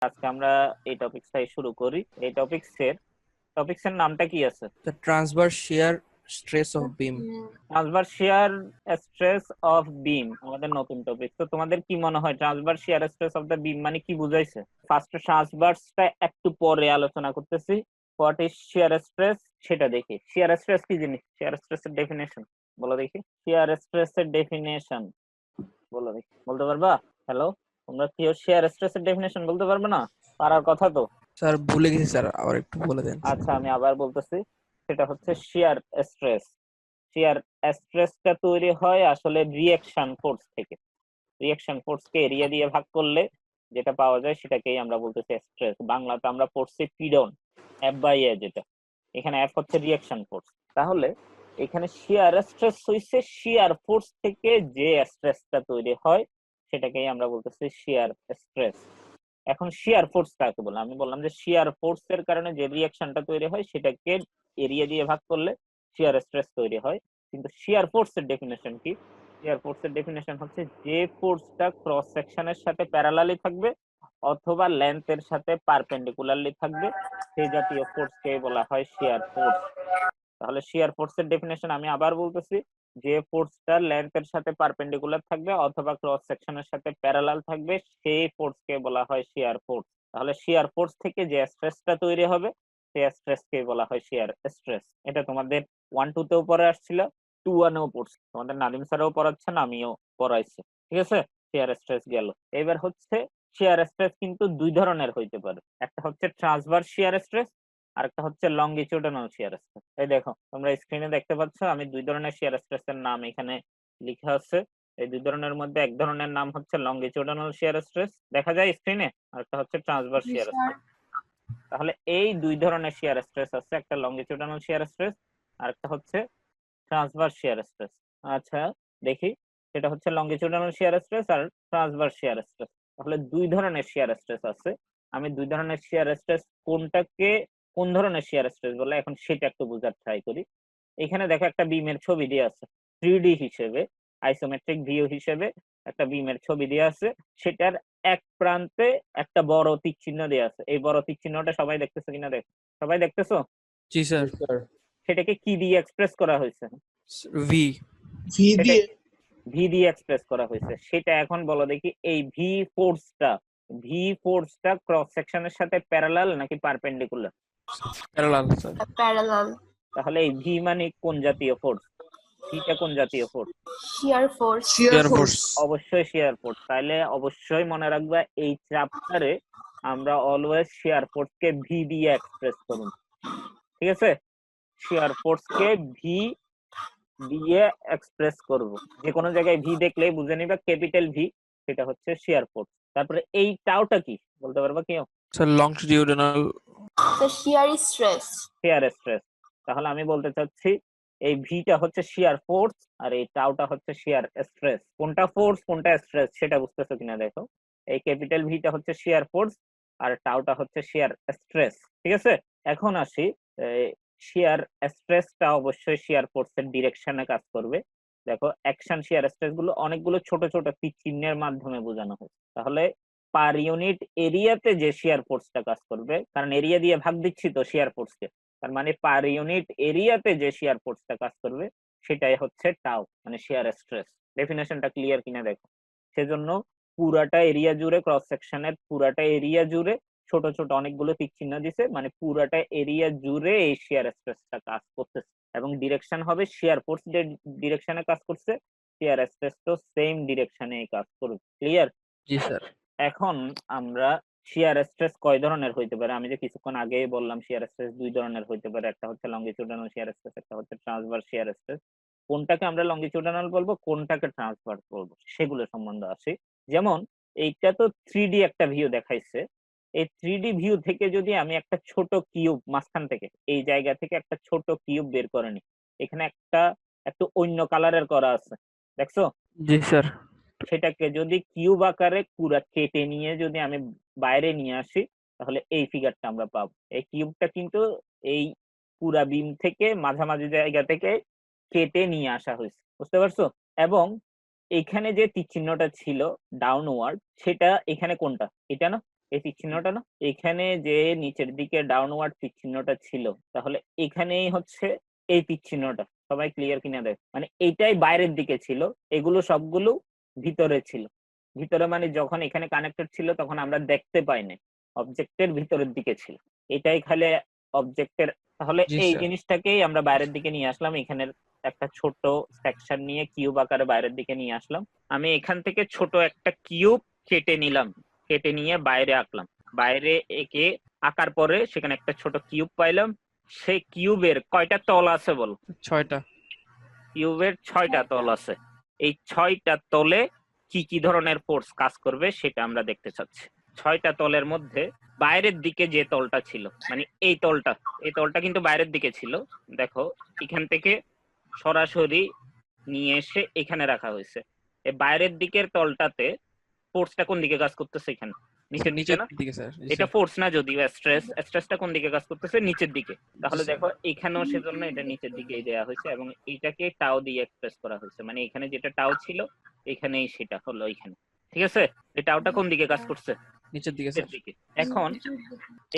আজকে আমরা এই টপিকটাই শুরু করি। এই টপিক্সের নামটা কি আছে? The transverse shear stress of beam. Transverse shear stress of beam আমাদের নতুন টপিক। তো তোমাদের কি মনে হয় transverse shear stress of the beam মানে কি বুঝাইছে? ফার্স্ট ট্রান্সভার্সটা একটু পরে আলোচনা করতেছি। হোয়াট ইজ শিয়ার স্ট্রেস সেটা দেখি। শিয়ার স্ট্রেস কি জিনিস? শিয়ার স্ট্রেসের ডেফিনেশন বলো দেখি। শিয়ার স্ট্রেসের ডেফিনেশন বলো দেখি, বলতে পারবা? হ্যালো, তোমরা কি শিয়ার স্ট্রেসের ডেফিনেশন বলতে পারবে না? পারার কথা তো। স্যার ভুলে গেছি স্যার, আবার একটু বলে দেন। আচ্ছা, আমি আবার বলতেছি। সেটা হচ্ছে শিয়ার স্ট্রেস। শিয়ার স্ট্রেসটা তৈরি হয় আসলে রিঅ্যাকশন ফোর্স থেকে। রিঅ্যাকশন ফোর্সকে এরিয়া দিয়ে ভাগ করলে যেটা পাওয়া যায় সেটাকেই আমরা বলতেছি স্ট্রেস। বাংলাতে আমরা পড়ছি পীড়ন, এফ বাই এ, যেটা এখানে এফ হচ্ছে রিঅ্যাকশন ফোর্স। তাহলে এখানে শিয়ার স্ট্রেস হইছে শিয়ার ফোর্স থেকে যে স্ট্রেসটা তৈরি হয় সেটাকেই আমরা বলতেছি শিয়ার স্ট্রেস। এখন শিয়ার ফোর্স কাকে বলে? আমি বললাম যে শিয়ার ফোর্স এর কারণে যে রিঅ্যাকশনটা তৈরি হয় সেটাকে এরিয়া দিয়ে ভাগ করলে শিয়ার স্ট্রেস তৈরি হয়। কিন্তু শিয়ার ফোর্স এর ডেফিনেশন কি? শিয়ার ফোর্স এর ডেফিনেশন হচ্ছে যে ফোর্সটা ক্রস সেকশনের সাথে প্যারালালি থাকবে অথবা লেন্থের সাথে পারপেন্ডিকুলারলি থাকবে সেই জাতীয় ফোর্সকে বলা হয় শিয়ার ফোর্স। তাহলে শিয়ার ফোর্সের ডেফিনেশন আমি আবার বলতেছি। যে ফোর্সটা লেন্থের সাথে পারপেন্ডিকুলার থাকবে অথবা ক্রস সেকশনের সাথে প্যারালাল থাকবে সেই ফোর্সকে বলা হয় শিয়ার ফোর্স। তাহলে শিয়ার ফোর্স থেকে যে স্ট্রেসটা তৈরি হবে সেই স্ট্রেসকে বলা হয় শিয়ার স্ট্রেস। এটা তোমাদের 1-2 তেও পড়ে আসছিল, 2-1-এও পড়ছে, তোমাদের নাদিম স্যারও পড়াচ্ছেন, আমিও পড়াইছি। ঠিক আছে, শিয়ার স্ট্রেস গেল। এবার হচ্ছে শিয়ার স্ট্রেস কিন্তু দুই ধরনের হইতে পারে। একটা হচ্ছে ট্রান্সভার্স শিয়ার স্ট্রেস, আরেকটা হচ্ছে লংগিটিউডিনাল শিয়ার স্ট্রেস। এই দেখো, তোমরা স্ক্রিনে দেখতে পাচ্ছ আমি দুই ধরনের শিয়ার স্ট্রেসের নাম এখানে লেখা আছে। এই দুই ধরনের মধ্যে এক ধরনের নাম হচ্ছে লংগিটিউডিনাল শিয়ার স্ট্রেস, দেখা যায় স্ক্রিনে, আর একটা হচ্ছে ট্রান্সভার্স শিয়ার স্ট্রেস। তাহলে এই দুই ধরনের শিয়ার স্ট্রেস আছে, একটা লংগিটিউডিনাল শিয়ার স্ট্রেস আর একটা হচ্ছে ট্রান্সভার্স শিয়ার স্ট্রেস। আচ্ছা, দেখি, সেটা হচ্ছে লংগিটিউডিনাল শিয়ার স্ট্রেস আর ট্রান্সভার্স শিয়ার স্ট্রেস। তাহলে দুই ধরনের শিয়ার স্ট্রেস আছে। আমি দুই ধরনের শিয়ার স্ট্রেস কোনটাকে কোন ধরনের শিয়ার স্ট্রেস বলে এখন সেটা একটু বোঝার ট্রাই করি। এখানে দেখো একটা বিমের ছবি দিয়ে আছে, 3D হিসেবে, আইসোমেট্রিক ভিউ হিসেবে একটা বিমের ছবি দিয়ে আছে। সেটার এক প্রান্তে একটা বড় তীর চিহ্ন দিয়ে আছে। এই বড় তীর চিহ্নটা সবাই দেখতেছো কিনা? দেখো, সবাই দেখতেছো? জি স্যার। সেটাকে কি দিয়ে এক্সপ্রেস করা হয়েছে? ভি। সেটা ভি দিয়ে এক্সপ্রেস করা হয়েছে। সেটা এখন বলো দেখি, এই ভি ফোর্সটা ক্রস সেকশনের সাথে প্যারালাল নাকি পারপেন্ডিকুলার? Parallel sir. প্যারালাল। তাহলে এই ভি মানে কোন জাতীয় ফোর্স? ভিটা কোন জাতীয় force? Shear force. Shear force. অবশ্যই শিয়ার ফোর্স। তাহলে অবশ্যই মনে রাখবা এই চ্যাপ্টারে আমরা অলওয়েজ শিয়ার ফোর্সকে ভি দিয়ে এক্সপ্রেস করব। ঠিক আছে, শিয়ার ফোর্সকে ভি দিয়ে এক্সপ্রেস করব। যে কোনো জায়গায় ভি দেখলেই বুঝে নিবা ক্যাপিটাল ভি, সেটা হচ্ছে শিয়ার ফোর্স। তারপরে এই টাউটা কি বলতে পারবা কেউ? Sir longitudinal the shear stress. Shear stress. তাহলে আমি বলতে চাচ্ছি এই ভিটা হচ্ছে শিয়ার ফোর্স আর এই টাউটা হচ্ছে শিয়ার স্ট্রেস। কোনটা ফোর্স কোনটা স্ট্রেস সেটা বুঝতেছো কিনা দেখো। এই ক্যাপিটাল ভিটা হচ্ছে শিয়ার ফোর্স আর টাউটা হচ্ছে শিয়ার স্ট্রেস। ঠিক আছে, এখন আসি। শিয়ার স্ট্রেসটা অবশ্যই শিয়ার ফোর্সের ডিরেকশনে কাজ করবে। দেখো, অ্যাকশন শিয়ার স্ট্রেস গুলো অনেকগুলো ছোট ছোট তীর চিহ্নের মাধ্যমে বোঝানো হয়েছে। তাহলে পার ইউনিট এরিয়াতে যে শিয়ার ফোর্সটা কাজ করবে, কারণ এরিয়া দিয়ে ভাগ দিচ্ছি তো শিয়ার ফোর্সকে, তার মানে পার ইউনিট এরিয়াতে যে শিয়ার ফোর্সটা কাজ করবে সেটাই হচ্ছে টাউ, মানে শিয়ার স্ট্রেস। ডেফিনেশনটা ক্লিয়ার কিনা দেখো। সেজন্য পুরাটা এরিয়া জুড়ে, ক্রস সেকশনের পুরাটা এরিয়া জুড়ে ছোট ছোট অনেকগুলো তীর চিহ্ন দিছে, মানে পুরাটা এরিয়া জুড়ে এই শিয়ার স্ট্রেসটা কাজ করতেছে এবং ডিরেকশন হবে শিয়ার ফোর্স যে ডিরেকশনে কাজ করছে, শিয়ার স্ট্রেস তো সেম ডিরেকশনে কাজ করবে। ক্লিয়ার? জি স্যার। এখন আমরা শিয়ার স্ট্রেস কয় ধরনের হইতে পারে, আমি যে কিছুক্ষণ আগেই বললাম শিয়ার স্ট্রেস দুই ধরনের হইতে পারে। একটা হচ্ছে লংগিটিউডিনাল শিয়ার স্ট্রেস, একটা হচ্ছে ট্রান্সভার্স শিয়ার স্ট্রেস। কোনটাকে আমরা লংগিটিউডিনাল বলবো, কোনটাকে ট্রান্সভার্স বলবো সেগুলো সম্বন্ধে আসি। যেমন এইটা তো 3D একটা ভিউ দেখাইছে। এই 3D ভিউ থেকে যদি আমি একটা ছোট কিউব মাঝখান থেকে, এই জায়গা থেকে একটা ছোট কিউব বের করে নিই, এখানে একটা একটু অন্য কালারের করা আছে, দেখছো? জি স্যার। সেটাকে যদি কিউব আকারে পুরা কেটে নিয়ে যদি আমি বাইরে নিয়ে আসি তাহলে এই ফিগারটা আমরা পাবো। এই কিউবটা কিন্তু এই পুরা বিম থেকে মাঝামাঝি জায়গা থেকে কেটে নিয়ে আসা হয়েছে, বুঝতে পারছো? এবং এখানে যে তীর চিহ্নটা ছিল ডাউনওয়ার্ড, সেটা এখানে কোনটা? এটা না? এই তীর চিহ্নটা না, এখানে যে নিচের দিকে ডাউনওয়ার্ড তীর চিহ্নটা ছিল, তাহলে এখানেই হচ্ছে এই তীর চিহ্নটা। সবাই ক্লিয়ার কিনা দেখ, মানে এইটাই বাইরের দিকে ছিল, এগুলো সবগুলো ভিতরে ছিল। ভিতরে মানে যখন এখানে কানেক্টেড ছিল তখন আমরা দেখতে পাইনি, অবজেক্টের ভিতরের দিকে ছিল, এটাই খালি অবজেক্টের। তাহলে জি এই স্যার। জিনিসটাকেই আমরা বাইরের দিকে নিয়ে আসলাম, এখানের একটা ছোট সেকশন নিয়ে কিউব আকারে বাইরের দিকে নিয়ে আসলাম। আমি এখান থেকে ছোট একটা কিউব কেটে নিলাম, কেটে নিয়ে বাইরে আঁকলাম। বাইরে এঁকে আঁকার পরে সেখানে একটা ছোট কিউব পাইলাম। সেই কিউবের কয়টা তল আছে বল? 6টা। কিউবের 6টা তল আছে। এই 6টা তলে কি কি ধরনের ফোর্স কাজ করবে সেটা আমরা দেখতে চাচ্ছি। 6টা তলের মধ্যে বাইরের দিকে যে তলটা ছিল, মানে এই তলটা কিন্তু বাইরের দিকে ছিল। দেখো এখান থেকে সরাসরি নিয়ে এসে এখানে রাখা হয়েছে। এই বাইরের দিকের তলটাতে ফোর্সটা কোন দিকে কাজ করতেছে? এখানে নিচের দিকে নিচের না? দিকে স্যার। জি এটা স্যার। ফোর্স না, যদিও স্ট্রেসটা কোন দিকে কাজ করতেছে? নিচের দিকে। তাহলে স্যার। দেখো এখানেও সেজন্য এটা নিচের দিকেই দেওয়া হয়েছে এবং এটাকে টাও দিয়ে এক্সপ্রেস করা হয়েছে, মানে এখানে যেটা টাও ছিল এখানেই সেটা হলো এখানে। ঠিক আছে, এই টাওটা কোন দিকে কাজ করছে? নিচের দিকে নিচের স্যার। দিকে। এখন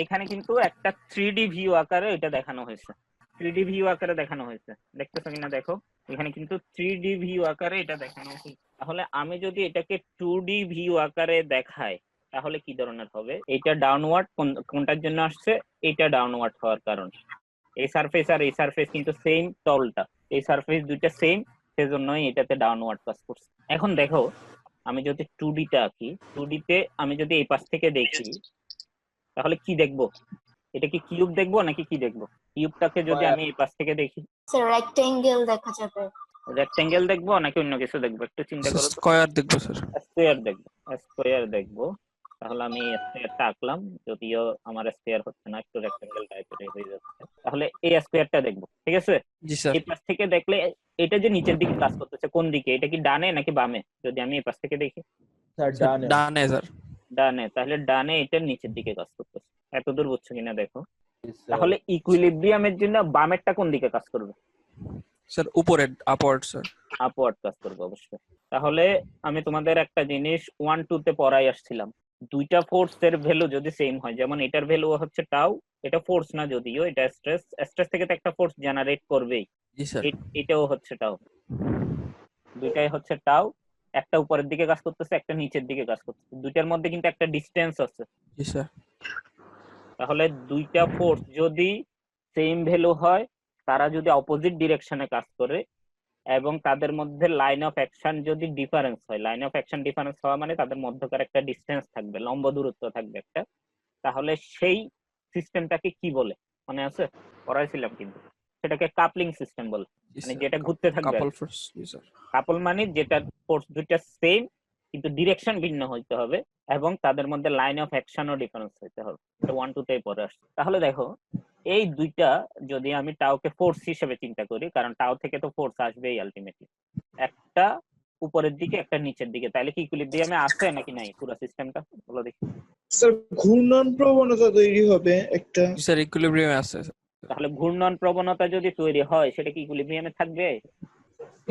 এখানে কিন্তু একটা 3D ভিউ আকারে এটা দেখানো হয়েছে, 3D ভিউ আকারে দেখানো হয়েছে, দেখতেছো কিনা দেখো, এখানে কিন্তু 3D ভিউ আকারে এটা দেখানো হয়েছে। তাহলে আমি যদি এটাকে 2D ভিউ আকারে দেখাই তাহলে কি ধরনের হবে? এটা ডাউনওয়ার্ড কোনটার জন্য আসছে? এটা ডাউনওয়ার্ড হওয়ার কারণে। এই সারফেস আর এই সারফেস কিন্তু সেম তলটা, এই সারফেস দুইটা সেম, সেজন্যই এটাতে ডাউনওয়ার্ড কাজ করছে। এখন দেখো আমি যদি 2D টা আঁকি, 2D তে আমি যদি এই পাশ থেকে দেখি তাহলে কি দেখবো? এটা কি কিউব দেখবো নাকি কি দেখবো? কিউবটাকে যদি আমি এই পাশ থেকে দেখি, স্যার রেক্টেঙ্গেল দেখা যাবে। রেক্টেঙ্গেল দেখবো নাকি অন্য কিছু দেখবো? একটু চিন্তা করো তো। স্কয়ার দেখবো স্যার। স্কোয়ার দেখবো, স্কোয়ার দেখবো। তাহলে আমি স্কোয়ারটা আঁকলাম, যদিও আমার স্কোয়ার হচ্ছে না, একটু রেক্টেঙ্গেল টাইপের হয়ে যাচ্ছে। তাহলে এই স্কোয়ারটা দেখবো, ঠিক আছে? জি স্যার। এই পাশ থেকে দেখলে এটা যে নিচের দিকে কাজ করতেছে কোন দিকে? এটা কি ডানে নাকি বামে? যদি আমি এই পাশ থেকে দেখি, স্যার স্যার ডানে। ডানে স্যার। ডানে। তাহলে ডানে এটার নিচের দিকে কাজ করতেছে। এতদূর বুঝছো কিনা দেখো। স্যার তাহলে ইকুইলিব্রিয়ামের জন্য বামেরটা কোন দিকে কাজ করবে? স্যার উপরে আপওয়ার্ড স্যার। আপওয়ার্ড কাজ করবে অবশ্যই। তাহলে আমি তোমাদের একটা জিনিস 1 2 তে পড়াই আসছিলাম, দুইটা ফোর্সের ভ্যালু যদি সেম হয়, যেমন এটার ভ্যালু হচ্ছে টাউ, এটা ফোর্স না যদিও, এটা স্ট্রেস, স্ট্রেস থেকে তো একটা ফোর্স জেনারেট করবেই, জি স্যার। এটাও হচ্ছে টাউ, দুইটাই হচ্ছে টাউ। একটা উপরের দিকে কাজ করতেছে, একটা নিচের দিকে কাজ করতেছে, দুইটার মধ্যে কিন্তু একটা ডিসটেন্স আছে। জি স্যার। তাহলে দুইটা ফোর্স যদি সেম ভ্যালু হয়, তারা যদি অপোজিট ডিরেকশনে কাজ করে এবং তাদের মধ্যে লাইন অফ অ্যাকশন যদি ডিফারেন্স হয়, লাইন অফ অ্যাকশন ডিফারেন্স হওয়া মানে তাদের মধ্যকার একটা ডিসটেন্স থাকবে, লম্ব দূরত্ব থাকবে একটা, তাহলে সেই সিস্টেমটাকে কি বলে মনে আছে? পড়াইছিলাম কিন্তু, সেটাকে কাপলিং সিস্টেম বলে, জি মানে স্যার। যেটা ঘুরতে থাকবে। কাপল ফোর্স। জি স্যার। কাপল মানে যেটা ফোর্স দুইটা সেম কিন্তু ডিরেকশন ভিন্ন হইতে হবে এবং তাদের মধ্যে লাইন অফ অ্যাকশনও ডিফারেন্স হইতে হবে। এটা 1 2 তেই পড়ে আসছে। তাহলে দেখো এই দুইটা যদি আমি টাওকে ফোর্স হিসেবে চিন্তা করি, কারণ টাও থেকে তো ফোর্স আসবেই আলটিমেটলি, একটা উপরের দিকে একটা নিচের দিকে, তাহলে কি ইকুইলিব্রিয়ামে আছে নাকি নাই পুরো সিস্টেমটা বলো দেখি। স্যার ঘূর্ণন প্রবণতা তৈরি হবে একটা। জি স্যার ইকুইলিব্রিয়ামে আছে স্যার। তাহলে ঘূর্ণন প্রবণতা যদি তৈরি হয় সেটা কি ইকুইলিব্রিয়ামে থাকবে?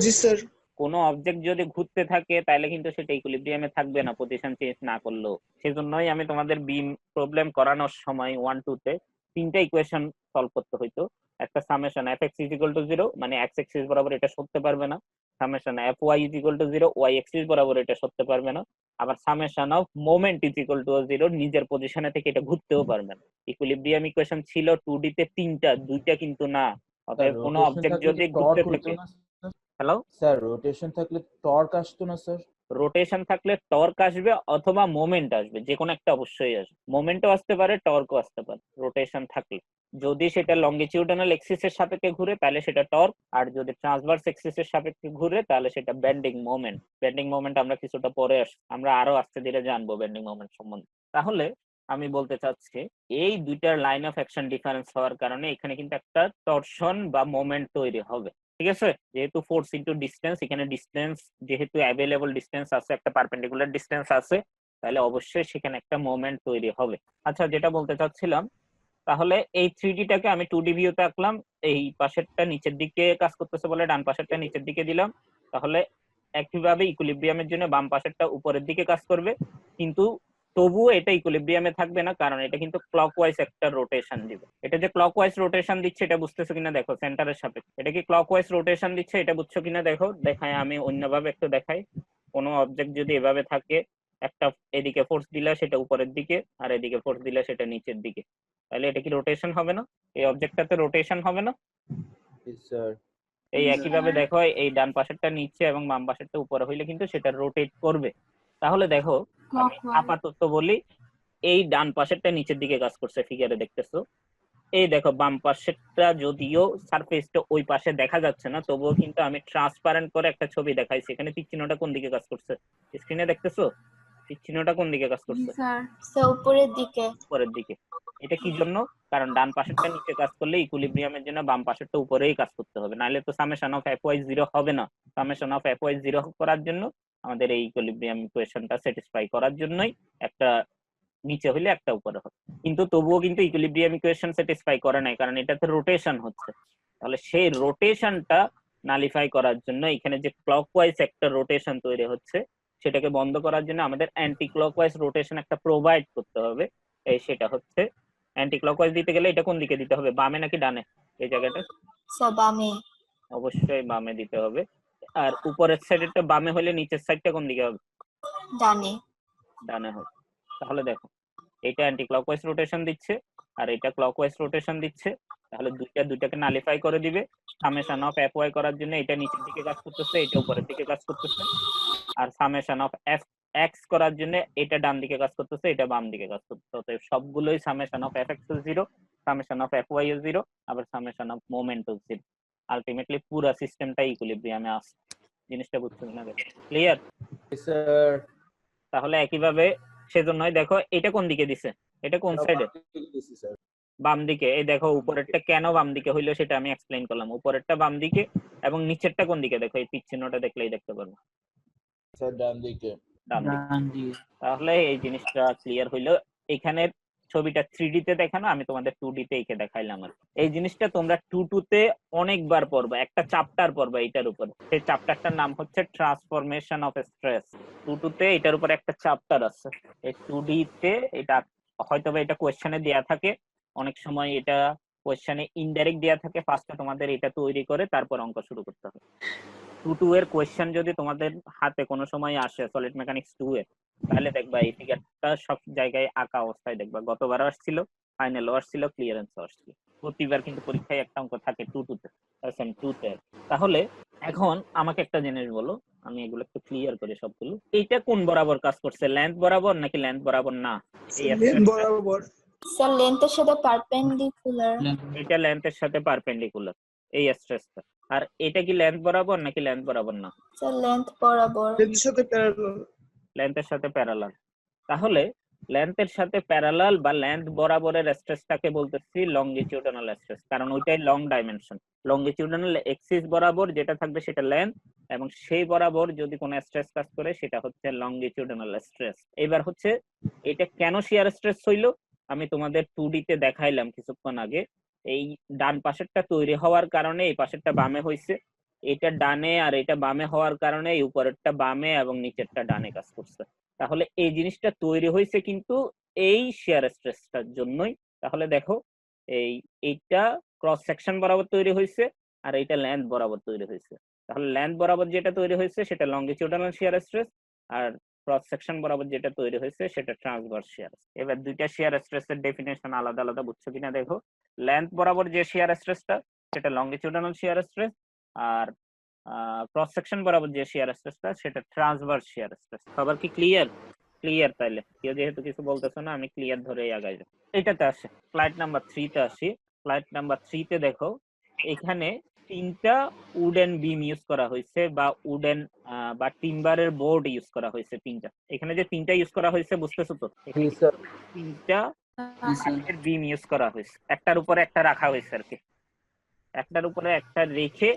জি স্যার। কোনো অবজেক্ট যদি ঘুরতে থাকে তাহলে কিন্তু সেটা ইকুইলিব্রিয়ামে থাকবে না পজিশন চেঞ্জ না করলেও। সেজন্যই আমি তোমাদের বিম প্রবলেম করানোর সময় 1 2 তে তিনটা ইকুয়েশন সলভ করতে হইতো। একটা সামেশন fx = 0, মানে x অ্যাক্সিস বরাবর এটা সরতে পারবে না। সামেশন fy = 0, y অ্যাক্সিস বরাবর এটা সরতে পারবে না। আবার সামেশন অফ মোমেন্ট = 0, নিজের পজিশনে থেকে এটা ঘুরতেও পারবে না। ইকুইলিব্রিয়াম ইকুয়েশন ছিল 2D তে তিনটা, দুইটা কিন্তু না। অতএব কোনো রোটেশন অবজেক্ট থাকলে যদি কি ঘুরতে টর্ক হতো থাকে, না স্যার? হ্যালো, স্যার রোটেশন থাকলে টর্ক আসতো না স্যার? রোটেশন থাকলে টর্ক আসবে অথবা মোমেন্ট আসবে, যে কোনো একটা অবশ্যই আসবে। মোমেন্টও আসতে পারে, টর্কও আসতে পারে রোটেশন থাকলে। যদি সেটা লঙ্গিটিউডানাল এক্সিসের সাপেক্ষে ঘুরে তাহলে সেটা টর্ক, আর যদি ট্রান্সভার্স এক্সিসের সাপেক্ষে ঘুরে তাহলে সেটা বেন্ডিং মোমেন্ট। বেন্ডিং মোমেন্ট আমরা কিছুটা পরে আমরা আরো আস্তে ধীরে জানবো বেন্ডিং মোমেন্ট সম্বন্ধে। তাহলে আমি বলতে চাচ্ছি এই দুইটার লাইন অফ অ্যাকশন ডিফারেন্স হওয়ার কারণে এখানে কিন্তু একটা টরশন বা মোমেন্ট তৈরি হবে। ঠিক আছে, যেহেতু ফোর্স ইনটু ডিসটেন্স, এখানে ডিসটেন্স যেহেতু অ্যাভেলেবল ডিসটেন্স আছে, একটা পারপেন্ডিকুলার ডিসটেন্স আছে, তাহলে অবশ্যই সেখানে একটা মোমেন্ট তৈরি হবে। আচ্ছা, যেটা বলতে চাচ্ছিলাম, তাহলে এই 3D টাকে আমি 2D ভিউতে আঁকলাম, এই পাশেরটা নিচের দিকে কাজ করতেছে বলে ডান পাশেরটা নিচের দিকে দিলাম। তাহলে একইভাবে ইকুইলিব্রিয়ামের জন্য বাম পাশেরটা উপরের দিকে কাজ করবে, কিন্তু তবুও এটা ইকুইলিব্রিয়ামে থাকবে না, কারণ এটা কিন্তু ক্লকওয়াইজ একটা রোটেশন দিবে। এটা যে ক্লকওয়াইজ রোটেশন দিচ্ছে এটা বুঝতেছো কিনা দেখো, সেন্টারের সাপেক্ষে এটা কি ক্লকওয়াইজ রোটেশন দিচ্ছে এটা বুঝছো কিনা দেখো। দেখাই আমি অন্যভাবে একটু দেখাই। কোনো অবজেক্ট যদি এভাবে থাকে, একটা এদিকে ফোর্স দিলে সেটা উপরের দিকে, আর এদিকে ফোর্স দিলে সেটা নিচের দিকে, তাহলে এটা কি রোটেশন হবে না? এই অবজেক্টটাতে রোটেশন হবে না? স্যার এই একইভাবে দেখো, এই ডান পাশেরটা নিচে এবং বাম পাশেরটা উপরে হইলে কিন্তু সেটা রোটেট করবে। তাহলে দেখো আমি আপাতত বলি, এই ডান পাশেরটা নিচের দিকে কাজ করছে, ফিগারে দেখতেছো। এই দেখো বাম পাশেরটা যদিও সারফেসটা ওই পাশে দেখা যাচ্ছে না, তবুও কিন্তু আমি ট্রান্সপারেন্ট করে একটা ছবি দেখাইছি। এখানে তীর চিহ্নটা কোন দিকে কাজ করছে স্ক্রিনে দেখতেছো? তীর চিহ্নটা কোন দিকে কাজ করছে? স্যার উপরের দিকে। উপরের দিকে। এটা কি জন্য? কারণ ডান পাশেরটা নিচে কাজ করলে ইকুইলিব্রিয়ামের জন্য বাম পাশেরটা উপরেই কাজ করতে হবে, নাহলে তো সামেশন অফ fy 0 হবে না। সামেশন অফ fy 0 করার জন্য আমাদের এই ইকুইলিব্রিয়াম ইকুয়েশনটা স্যাটিসফাই করার জন্যই একটা নিচে হইলে একটা উপরে হবে। কিন্তু তবুও কিন্তু ইকুইলিব্রিয়াম ইকুয়েশন স্যাটিসফাই করে নাই, কারণ এটাতে রোটেশন হচ্ছে। তাহলে সেই রোটেশনটা নালিফাই করার জন্য এখানে যে ক্লকওয়াইজ একটা রোটেশন তৈরি হচ্ছে, সেটাকে বন্ধ করার জন্য আমাদের অ্যান্টি ক্লকওয়াইজ রোটেশন একটা প্রোভাইড করতে হবে। এই সেটা হচ্ছে অ্যান্টি ক্লকওয়াইজ দিতে গেলে এটা কোন দিকে দিতে হবে, বামে নাকি ডানে? এই জায়গাটা স্যার বামে। অবশ্যই বামে দিতে হবে। আর উপরের সাইডেরটা বামে হলে নিচের সাইডটা কোন দিকে হবে? ডানে। ডানে হবে। তাহলে দেখো, এটা অ্যান্টি ক্লকওয়াইজ রোটেশন দিচ্ছে আর এটা ক্লকওয়াইজ রোটেশন দিচ্ছে, তাহলে দুইটাকে নালিফাই করে দিবে। সামেশন অফ fy করার জন্য এটা নিচের দিকে কাজ করতেছে, এটা উপরের দিকে কাজ করতেছে। আর সামেশন অফ fx করার জন্য এটা ডান দিকে কাজ করতেছে, এটা বাম দিকে কাজ করতেছে। অতএব সবগুলোই summation of fx is 0, summation of fy is 0, আবার summation of moment is 0। Ultimately পুরো সিস্টেমটা ইকুইলিব্রিয়ামে আসে। জিনিসটা বুঝছো কিনা দেখো, ক্লিয়ার? স্যার তাহলে একইভাবে সেজন্যই দেখো এটা কোন দিকে দিছে, এটা কোন সাইডে? স্যার বাম দিকে। এই দেখো উপরেরটা কেন বাম দিকে হইলো সেটা আমি এক্সপ্লেইন করলাম। উপরেরটা বাম দিকে এবং নিচেরটা কোন দিকে দেখো, এই তীর চিহ্নটা দেখলেই দেখতে পারবো, স্যার ডান দিকে। ডান দিকে। তাহলে এই জিনিসটা ক্লিয়ার হইলো। এখানে ছবিটা 3D তে দেখানো, আমি তোমাদের 2D তে এঁকে দেখাইলাম। আর এই জিনিসটা তোমরা 2 তে অনেকবার পড়বা, একটা চ্যাপ্টার পড়বা এটার উপর। সেই চ্যাপ্টারটার নাম হচ্ছে ট্রান্সফরমেশন অফ স্ট্রেস। 2 তে এটার উপর একটা চ্যাপ্টার আছে। এই 2D তে এটা হয়তোবা এটা কোশ্চেনে দেয়া থাকে, অনেক সময় এটা কোশ্চেনে ইনডাইরেক্ট দেয়া থাকে। ফার্স্টে তোমাদের এটা তৈরি করে তারপর অঙ্ক শুরু করতে হবে। 2 এর কোশ্চেন যদি তোমাদের হাতে কোনো সময় আসে সলিড মেকানিক্স 2 এর, তাহলে দেখবা এই ফিগারটা সব জায়গায় আঁকা অবস্থায় দেখবা। গতবারও আসছিল, ফাইনালও আসছিল, ক্লিয়ারেন্সও আসছিল। প্রতিবার কিন্তু পরীক্ষায় একটা অঙ্ক থাকে 2 তে, সেম 2 তে। তাহলে এখন আমাকে একটা জিনিস বলো, আমি এগুলো একটু ক্লিয়ার করি সবগুলো। এইটা কোন বরাবর কাজ করছে, লেন্থ বরাবর নাকি লেন্থ বরাবর না? এই বরাবর। স্যার লেন্থের সাথে পারপেন্ডিকুলার। এটা লেন্থের সাথে পারপেন্ডিকুলার, এই স্ট্রেসটা। আর এটা কি লেন্থ বরাবর নাকি লেন্থ বরাবর না? স্যার লেন্থ বরাবর। লেন্থের সাথে প্যারালাল। লেন্থের সাথে প্যারালাল। তাহলে লেন্থের সাথে প্যারালাল বা লেন্থ বরাবরের স্ট্রেসটাকে বলতেছি লংগিটিউডানাল স্ট্রেস, কারণ ওইটাই লং ডাইমেনশন। লংগিটিউডানাল এক্সিস বরাবর যেটা থাকবে সেটা লেন্থ, এবং সেই বরাবর যদি কোনো স্ট্রেস কাজ করে সেটা হচ্ছে লংগিটিউডানাল স্ট্রেস। এবার হচ্ছে এটা কেন শিয়ার স্ট্রেস হইলো, আমি তোমাদের 2D তে দেখাইলাম কিছুক্ষণ আগে। এই ডান পাশেরটা তৈরি হওয়ার কারণে এই পাশেরটা বামে হইছে, এটা ডানে আর এটা বামে হওয়ার কারণে এই উপরেরটা বামে এবং নিচেরটা ডানে কাজ করছে। তাহলে এই জিনিসটা তৈরি হয়েছে কিন্তু এই শিয়ার স্ট্রেসটার জন্যই। তাহলে দেখো এইটা ক্রস সেকশন বরাবর তৈরি হয়েছে আর এইটা লেন্থ বরাবর তৈরি হয়েছে। তাহলে লেন্থ বরাবর যেটা তৈরি হয়েছে সেটা লংগিটিউডানাল শিয়ার স্ট্রেস, আর ক্রস সেকশন বরাবর যেটা তৈরি হয়েছে সেটা ট্রান্সভার্স শিয়ার। এবার দুইটা শিয়ার স্ট্রেসের ডেফিনেশন আলাদা আলাদা, বুঝছো কিনা দেখো। লেন্থ বরাবর যে শিয়ার স্ট্রেসটা সেটা লংগিটিউডানাল শিয়ার স্ট্রেস, আর ক্রস সেকশন বরাবর যে শিয়ার স্ট্রেসটা সেটা ট্রান্সভার্স শিয়ার স্ট্রেস। সবার কি ক্লিয়ার? ক্লিয়ার। তাইলে কেউ যেহেতু কিছু বলতেছো না, আমি ক্লিয়ার ধরেই আগাই যাই। এটাতে আসে, স্লাইড নাম্বার 3 তে আসি। স্লাইড নাম্বার 3 তে দেখো এখানে 3টা উডেন বিম ইউজ করা হয়েছে, বা উডেন বা টিম্বারের বোর্ড ইউজ করা হয়েছে। 3টা, এখানে যে 3টা ইউজ করা হয়েছে বুঝতেছো তো? জি স্যার। 3টা বিম ইউজ করা হয়েছে, একটার উপরে একটা রাখা হয়েছে আর কি। একটার উপরে একটা রেখে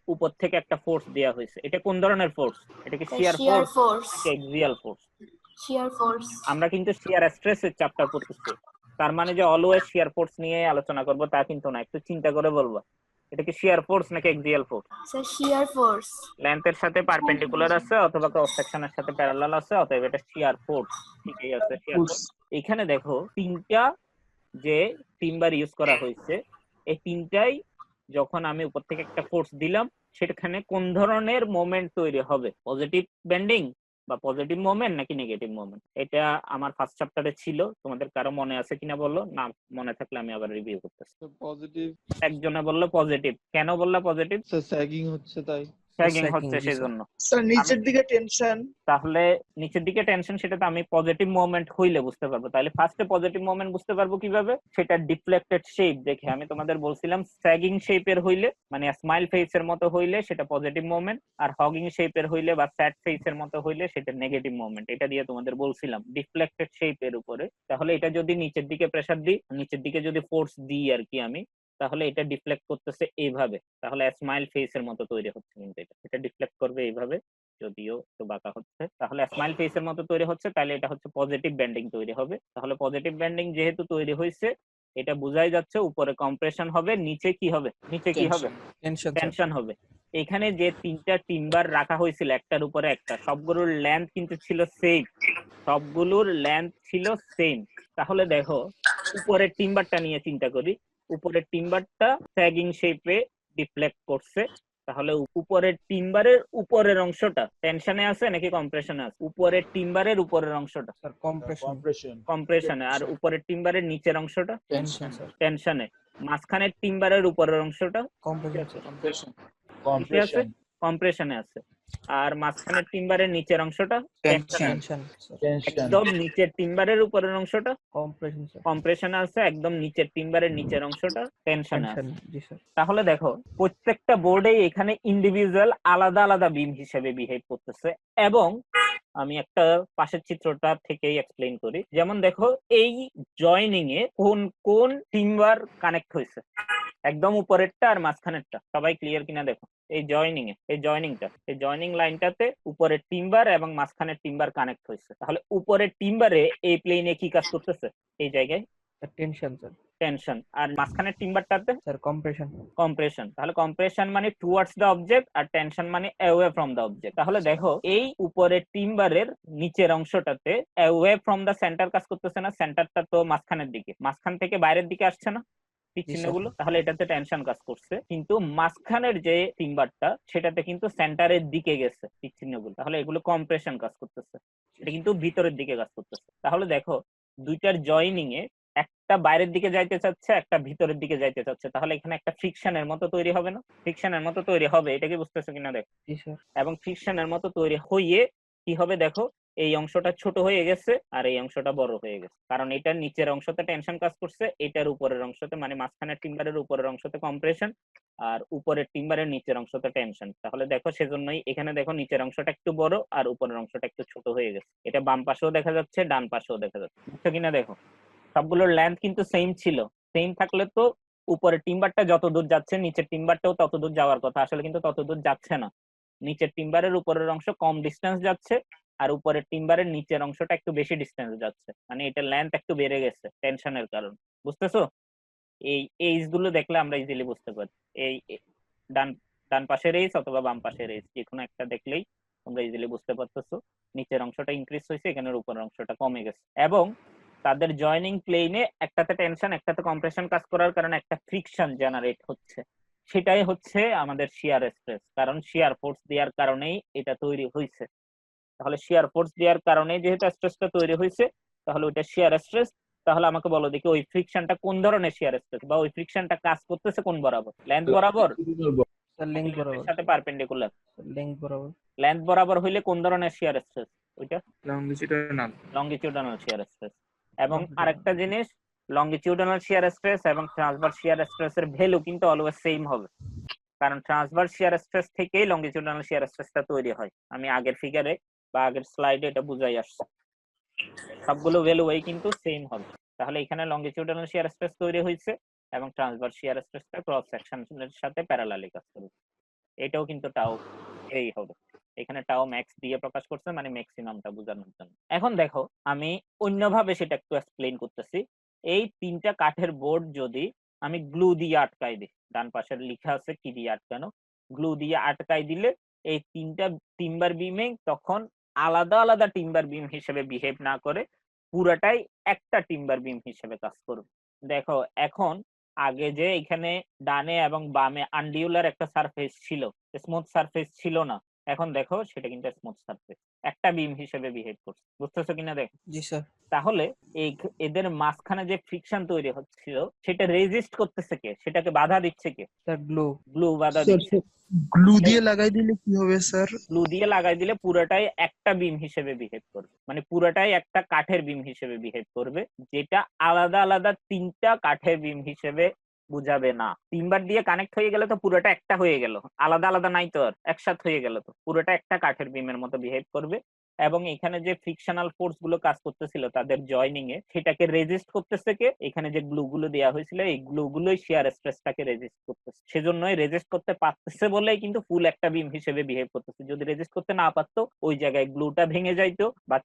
উপর থেকে একটা ফোর্স দেয়া হয়েছে। এটা কোন ধরনের ফোর্স? এটা কি শিয়ার ফোর্স নাকি এক্সিয়াল ফোর্স? Shear force. আমরা কিন্তু শিয়ার স্ট্রেসের চ্যাপ্টার পড়তেছি, তার মানে যে অলওয়েজ শিয়ার ফোর্স নিয়ে আলোচনা করব তা কিন্তু না, একটু চিন্তা করে বলবো। এটা কি শিয়ার ফোর্স নাকি axial force? Sir shear force. লেন্থের সাথে পারপেন্ডিকুলার আছে অথবা ক্রস সেকশনের সাথে প্যারালাল আছে, অতএব এটা শিয়ার ফোর্স। ঠিকই আছে, শিয়ার ফোর্স। এখানে দেখো তিনটা যে তিনবার ইউজ করা হয়েছে, এই তিনটাই যখন আমি উপর থেকে একটা ফোর্স দিলাম সেখানে কোন ধরনের মোমেন্ট তৈরি হবে, পজিটিভ বেন্ডিং বা পজিটিভ মোমেন্ট নাকি নেগেটিভ মোমেন্ট, এটা আমার ফার্স্ট চ্যাপ্টারে ছিল। তোমাদের কারো মনে আছে কিনা বললো, না মনে থাকলে আমি আবার রিভিউ করতেছি। পজিটিভ একজনে বললো পজিটিভ, কেন বললা পজিটিভ? স্যার স্যাগিং হচ্ছে তাই। স্যাগিং Sagging, হচ্ছে জি, সেই স্যার। জন্য। স্যার নিচের দিকে টেনশন। তাহলে নিচের দিকে টেনশন, সেটা তো আমি পজিটিভ মুভমেন্ট হইলে বুঝতে পারবো। তাহলে ফার্স্টে পজিটিভ মুভমেন্ট বুঝতে পারবো কিভাবে? সেটা ডিফ্লেক্টেড শেপ দেখে। আমি তোমাদের বলছিলাম স্যাগিং শেপের হইলে মানে স্মাইল ফেসের মতো হইলে সেটা পজিটিভ মুভমেন্ট, আর হগিং শেপের হইলে বা স্যাড ফেসের মতো হইলে সেটা নেগেটিভ মুভমেন্ট। এটা দিয়ে তোমাদের বলছিলাম ডিফ্লেক্টেড শেপের উপরে। তাহলে এটা যদি নিচের দিকে প্রেসার দিই, নিচের দিকে যদি ফোর্স দিই আর কি আমি, তাহলে এটা ডিফ্লেক্ট করতেছে এইভাবে। তাহলে স্মাইল ফেসের মতো তৈরি হচ্ছে, কিন্তু এটা ডিফ্লেক্ট করবে এইভাবে, যদিও একটু বাঁকা হচ্ছে। তাহলে স্মাইল ফেসের মতো তৈরি হচ্ছে, তাহলে এটা হচ্ছে পজিটিভ বেন্ডিং তৈরি হবে। তাহলে পজিটিভ বেন্ডিং যেহেতু তৈরি হয়েছে, এটা বোঝাই যাচ্ছে উপরে কম্প্রেশন হবে, নিচে কি হবে? নিচে কি হবে? Tension sir. টেনশন হবে। এখানে যে তিনটা টিম্বার রাখা হয়েছিল একটার উপরে একটা, সবগুলোর লেন্থ কিন্তু ছিল সেম, সবগুলোর লেন্থ ছিল সেম। তাহলে দেখো উপরের টিম্বারটা নিয়ে চিন্তা করি, উপরের টিম্বারটা স্যাগিং শেপে ডিফ্লেক্ট করছে। তাহলে উপরের টিম্বারের উপরের অংশটা টেনশনে আছে নাকি কম্প্রেশনে আছে? উপরের টিম্বারের উপরের অংশটা স্যার কম্প্রেশন। Compression. কম্প্রেশনে, আর উপরের টিম্বারের নিচের অংশটা টেনশন স্যার। টেনশনে। মাঝখানের টিম্বারের উপরের অংশটা কম্প্রেশন স্যার। Compression. কিসে আছে? Compression. কম্প্রেশনে আছে। আর মাঝখানের টিম্বারের নিচের অংশটা টেনশনে আছে। Tension sir. Tension. একদম নিচের টিম্বারের উপরের অংশটা কম্প্রেশন স্যার। কম্প্রেশনে আছে, একদম নিচের টিম্বারের নিচের অংশটা টেনশনে আছে। টেনশন, জি স্যার। তাহলে দেখো প্রত্যেকটা বোর্ডেই এখানে ইন্ডিভিজুয়াল আলাদা আলাদা বিম হিসেবে বিহেভ করতেছে। এবং আমি একটা পাশের চিত্রটা থেকেই এক্সপ্লেইন করি। যেমন দেখো এই জয়নিং এ কোন কোন টিম্বার কানেক্ট হয়েছে, একদম উপরেরটা আর মাঝখানেরটা। সবাই ক্লিয়ার কিনা দেখো, এই জয়নিং এ এই জয়নিং লাইনটাতে উপরের টিম্বার এবং মাঝখানের টিম্বার কানেক্ট হয়েছে। তাহলে উপরের টিম্বারে এই প্লেনে কি কাজ করতেছে? এই জায়গায় টেনশন স্যার। টেনশন, আর মাঝখানের টিম্বারটাতে স্যার কম্প্রেশন। কম্প্রেশন। তাহলে কম্প্রেশন মানে টুয়ার্ডস দ্য অবজেক্ট আর টেনশন মানে অ্যাওয়ে ফ্রম দ্য অবজেক্ট। তাহলে দেখো এই উপরের টিম্বারের নিচের অংশটাতে অ্যাওয়ে ফ্রম দ্য সেন্টার কাজ করতেছে না, সেন্টারটা তো মাঝখানের দিকে, মাঝখান থেকে বাইরের দিকে আসছে না তীর চিহ্নগুলো, তাহলে এটাতে টেনশন কাজ করছে। কিন্তু মাঝখানের যে টিম্বারটা সেটাতে কিন্তু সেন্টারের দিকে গেছে তীর চিহ্নগুলো, তাহলে এগুলো কম্প্রেশন কাজ করতেছে, এটা কিন্তু ভিতরের দিকে কাজ করতেছে। তাহলে দেখো দুইটার জয়নিং এ একটা বাইরের দিকে যাইতে চাচ্ছে, একটা ভিতরের দিকে যাইতে চাচ্ছে, তাহলে এখানে একটা ফ্রিকশনের মতো তৈরি হবে না? ফ্রিকশনের মতো তৈরি হবে, এটা কি বুঝতেছো কিনা দেখো। জি স্যার। এবং ফ্রিকশনের মতো তৈরি হয়ে কি হবে দেখো, এই অংশটা ছোট হয়ে গেছে আর এই অংশটা বড় হয়ে গেছে, কারণ এটার নিচের অংশতে টেনশন কাজ করছে, এটার উপরের অংশতে মানে মাঝখানের টিম্বারের উপরের অংশতে কম্প্রেশন, আর উপরের টিম্বারের নিচের অংশতে টেনশন। তাহলে দেখো সেজন্যই এখানে দেখো নিচের অংশটা একটু বড় আর উপরের অংশটা একটু ছোট হয়ে গেছে। এটা বাম পাশেও দেখা যাচ্ছে, ডান পাশেও দেখা যাচ্ছে, বুঝছো কিনা দেখো। সবগুলোর লেন্থ কিন্তু সেম ছিল, সেম থাকলে তো উপরের টিম্বারটা যত দূর যাচ্ছে নিচের টিম্বারটাও তত দূর যাওয়ার কথা, আসলে কিন্তু তত দূর যাচ্ছে না। নিচের টিম্বারের উপরের অংশ কম ডিস্টেন্স যাচ্ছে আর উপরের টিম্বারের নিচের অংশটা একটু বেশি ডিস্টেন্স যাচ্ছে, মানে এটা লেন্থ একটু বেড়ে গেছে টেনশনের কারণে, বুঝতেছো? এই এইজ গুলো দেখলে আমরা ইজিলি বুঝতে পারি। এই ডান ডান পাশের এইজ অথবা বাম পাশের এইজ যে কোনো একটা দেখলেই তোমরা ইজিলি বুঝতে পারতেছো নিচের অংশটা ইনক্রিজ হয়েছে, এখানের উপরের অংশটা কমে গেছে। এবং তাদের জয়নিং প্লেনে একটাতে টেনশন একটাতে কম্প্রেশন কাজ করার কারণে একটা ফ্রিকশন জেনারেট হচ্ছে, সেটাই হচ্ছে আমাদের শিয়ার স্ট্রেস, কারণ শিয়ার ফোর্স দেওয়ার কারণেই এটা তৈরি হয়েছে। তাহলে শিয়ার ফোর্স দেওয়ার কারণে যেহেতু স্ট্রেসটা তৈরি হয়েছে, তাহলে ওইটা শিয়ার স্ট্রেস। তাহলে আমাকে বলো দেখি ওই ফ্রিকশনটা কোন ধরনের শিয়ার স্ট্রেস, বা ওই ফ্রিকশনটা কাজ করতেছে কোন বরাবর? লেন্থ বরাবর, স্যার লেংথ বরাবর। সাথে পারপেন্ডিকুলার। লেংথ বরাবর। লেন্থ বরাবর হইলে কোন ধরনের শিয়ার স্ট্রেস? ওইটা লংজিটিউডাল। লংগিটিউডানাল শিয়ার স্ট্রেস। এবং আরেকটা জিনিস, লংগিটিউডানাল শিয়ার স্ট্রেস এবং ট্রান্সভার্স শিয়ার স্ট্রেস এর ভ্যালু কিন্তু অলওয়েজ সেম হবে, কারণ ট্রান্সভার্স শিয়ার স্ট্রেস থেকেই লংগিটিউডানাল শিয়ার স্ট্রেসটা তৈরি হয়। আমি আগের ফিগারে বা আগের স্লাইডে এটা বুঝাই আসছি, সবগুলো ভ্যালু এই কিন্তু সেম হবে। তাহলে এখানে লংগিটিউডানাল শিয়ার স্ট্রেস তৈরি হয়েছে এবং ট্রান্সভার্স শিয়ার স্ট্রেসটা ক্রস সেকশনের সাথে প্যারালালি কাজ করবে, এটাও কিন্তু টাও এই হবে। এখানে টাও ম্যাক্স দিয়ে প্রকাশ করছে, মানে ম্যাক্সিমামটা বোঝানোর জন্য। এখন দেখো আমি অন্যভাবে সেটা একটু এক্সপ্লেইন করতেছি। এই তিনটা কাঠের বোর্ড যদি আমি গ্লু দিয়ে আটকাই দিই, ডান পাশের লেখা আছে কি দিয়ে আটকানো, গ্লু দিয়ে আটকাই দিলে এই তিনটা টিম্বার বিমে তখন আলাদা আলাদা টিম্বার বিম হিসেবে বিহেভ না করে পুরাটাই একটা টিম্বার বিম হিসেবে কাজ করবে। দেখো এখন আগে যে এখানে ডানে এবং বামে আনডিউলার একটা সারফেস ছিল, স্মুথ সারফেস ছিল না, এখন দেখো সেটা কিন্তু স্মুথ সারফেস, একটা বিম হিসেবে বিহেভ করছে, বুঝতেছো কিনা দেখো। জি স্যার। তাহলে এই এদের মাঝখানে যে ফ্রিকশন তৈরি হচ্ছিল সেটা রেজিস্ট করতেছে কে, সেটাকে বাধা দিচ্ছে কে? Sir glue. গ্লু বাধা স্যার দিচ্ছে। গ্লু দিয়ে লাগাই দিলে কি হবে স্যার? গ্লু দিয়ে লাগাই দিলে পুরোটাই একটা বিম হিসেবে বিহেভ করবে, মানে পুরোটাই একটা কাঠের বিম হিসেবে বিহেভ করবে, যেটা আলাদা আলাদা তিনটা কাঠের বিম হিসেবে বুঝাবে না। তিনবার দিয়ে কানেক্ট হয়ে গেলে তো পুরোটা একটা হয়ে গেল, আলাদা আলাদা নাই তো, আর একসাথে হয়ে গেল তো, পুরোটা একটা কাঠের বিমের মতো বিহেভ করবে। এবং এখানে যে ফ্রিকশনাল ফোর্স গুলো কাজ করতেছিল তাদের জয়নিং এ, সেটাকে রেজিস্ট করতেছে কে? এখানে যে গ্লু গুলো দেওয়া হয়েছিল এই গ্লু গুলোই শিয়ার স্ট্রেসটাকে রেজিস্ট করতেছে, সেজন্যই রেজিস্ট করতে পারতেছে বলেই কিন্তু ফুল একটা বিম হিসেবে বিহেভ করতেছে। যদি রেজিস্ট করতে না পারতো ওই জায়গায় গ্লুটা ভেঙে যাইতো, বা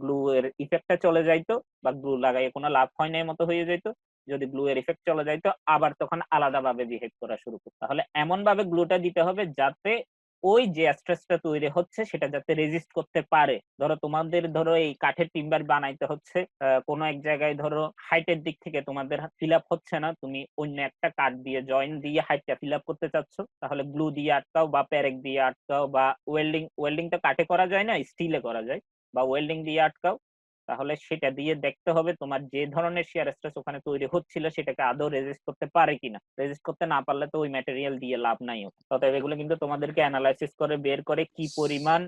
গ্লু এর ইফেক্টটা চলে যাইতো, বা গ্লু লাগাইয়ে কোনো লাভ হয় নাই মতো হয়ে যাইতো। যদি গ্লু এর ইফেক্ট চলে যাইতো আবার তখন আলাদাভাবে বিহেভ করা শুরু করতো। তাহলে এমন ভাবে গ্লুটা দিতে হবে যাতে ওই যে স্ট্রেসটা তৈরি হচ্ছে সেটা যাতে রেজিস্ট করতে পারে। ধরো তোমাদের ধরো এই কাঠের টিম্বার বানাইতে হচ্ছে, কোনো এক জায়গায় ধরো হাইটের দিক থেকে তোমাদের ফিল আপ হচ্ছে না, তুমি অন্য একটা কাঠ দিয়ে জয়েন দিয়ে হাইটটা ফিল আপ করতে চাচ্ছ, তাহলে গ্লু দিয়ে আটকাও বা প্যারেক দিয়ে আটকাও, বা ওয়েল্ডিং তো কাঠে করা যায় না, স্টিলে করা যায়, বা ওয়েল্ডিং দিয়ে আটকাও। তাহলে সেটা দিয়ে দেখতে হবে তোমার যে ধরনের শিয়ার স্ট্রেস ওখানে তৈরি হচ্ছিল সেটাকে আদৌ রেজিস্ট করতে পারে কিনা। রেজিস্ট করতে না পারলে তো ওই ম্যাটেরিয়াল দিয়ে লাভ নাই। অতএব এগুলো কিন্তু তোমাদেরকে অ্যানালাইসিস করে বের করে কি পরিমাণ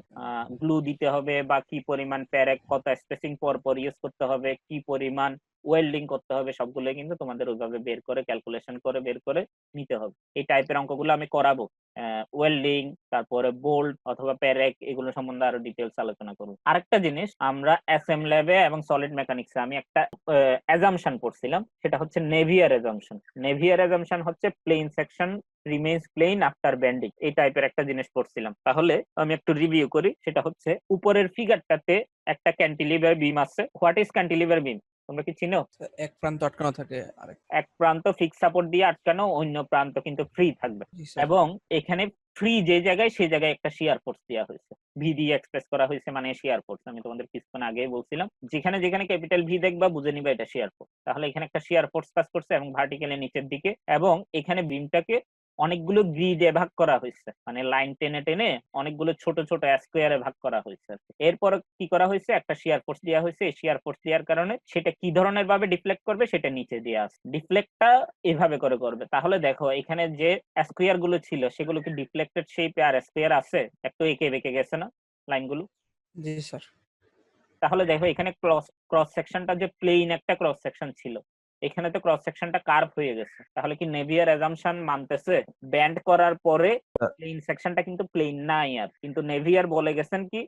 গ্লু দিতে হবে, বা কি পরিমাণ প্যারেক কত স্পেসিং পর পর ইউজ করতে হবে, কি পরিমাণ ওয়েল্ডিং করতে হবে, সবগুলো কিন্তু তোমাদের ওইভাবে বের করে ক্যালকুলেশন করে বের করে নিতে হবে। এই টাইপের অঙ্কগুলো আমি করাবো। ওয়েল্ডিং, তারপরে বোল্ট অথবা প্যারেক, এগুলো সম্বন্ধে আরো ডিটেলস আলোচনা করব। আরেকটা জিনিস, আমরা এসএম ল্যাবে এবং সলিড মেকানিক্সে আমি একটা অ্যাজাম্পশন করছিলাম, সেটা হচ্ছে নেভিয়ার অ্যাজাম্পশন। নেভিয়ার অ্যাজাম্পশন হচ্ছে plane section remains plane after bending, এই টাইপের একটা জিনিস পড়ছিলাম। তাহলে আমি একটু রিভিউ করি। সেটা হচ্ছে উপরের ফিগারটাতে একটা ক্যান্টিলিভার বিম আছে। হোয়াট ইজ ক্যান্টিলিভার বিম তোমরা কি চিনো? এক প্রান্ত আটকানো থাকে, এক প্রান্ত ফিক্স সাপোর্ট দিয়ে আটকানো, অন্য প্রান্ত কিন্তু ফ্রি থাকবে। এবং এখানে ফ্রি যে জায়গায় সেই জায়গায় একটা শিয়ার ফোর্স দেওয়া হয়েছে, ভি দিয়ে এক্সপ্রেস করা হয়েছে, মানে শিয়ার ফোর্স। আমি তোমাদের কিছুক্ষণ আগেই বলছিলাম, যেখানে যেখানে ক্যাপিটাল ভি দেখবা বুঝে নিবা এটা শিয়ার ফোর্স। তাহলে এখানে একটা শিয়ার ফোর্স কাজ করছে এবং ভার্টিক্যালি নিচের দিকে, এবং এখানে বিমটাকে অনেকগুলো গ্রিডে ভাগ করা হয়েছে, মানে লাইন টেনে টেনে অনেকগুলো ছোট ছোট স্কোয়ারে ভাগ করা হয়েছে। এরপর কি করা হয়েছে, একটা শিয়ার ফোর্স দেওয়া হয়েছে। এই শিয়ার ফোর্স দেওয়ার কারণে সেটা কি ধরনের ভাবে ডিফ্লেক্ট করবে সেটা নিচে দেওয়া আছে, ডিফ্লেক্টটা এভাবে করে করবে। তাহলে দেখো এখানে যে স্কোয়ার গুলো ছিল সেগুলো কি ডিফ্লেক্টেড শেপে আর স্কোয়ার আছে, একটু এঁকে বেঁকে গেছে না লাইনগুলো? জি স্যার। তাহলে দেখো এখানে ক্রস সেকশনটা যে প্লেন একটা ক্রস সেকশন ছিল, এখানে তো ক্রস সেকশনটা কার্ভ হয়ে গেছে। তাহলে কি নেভিয়ার অ্যাজাম্পশন মানতেছে ব্যান্ড করার পরে প্লেন সেকশনটা কিন্তু প্লেন নাই আর, কিন্তু নেভিয়ার বলে গেছেন কি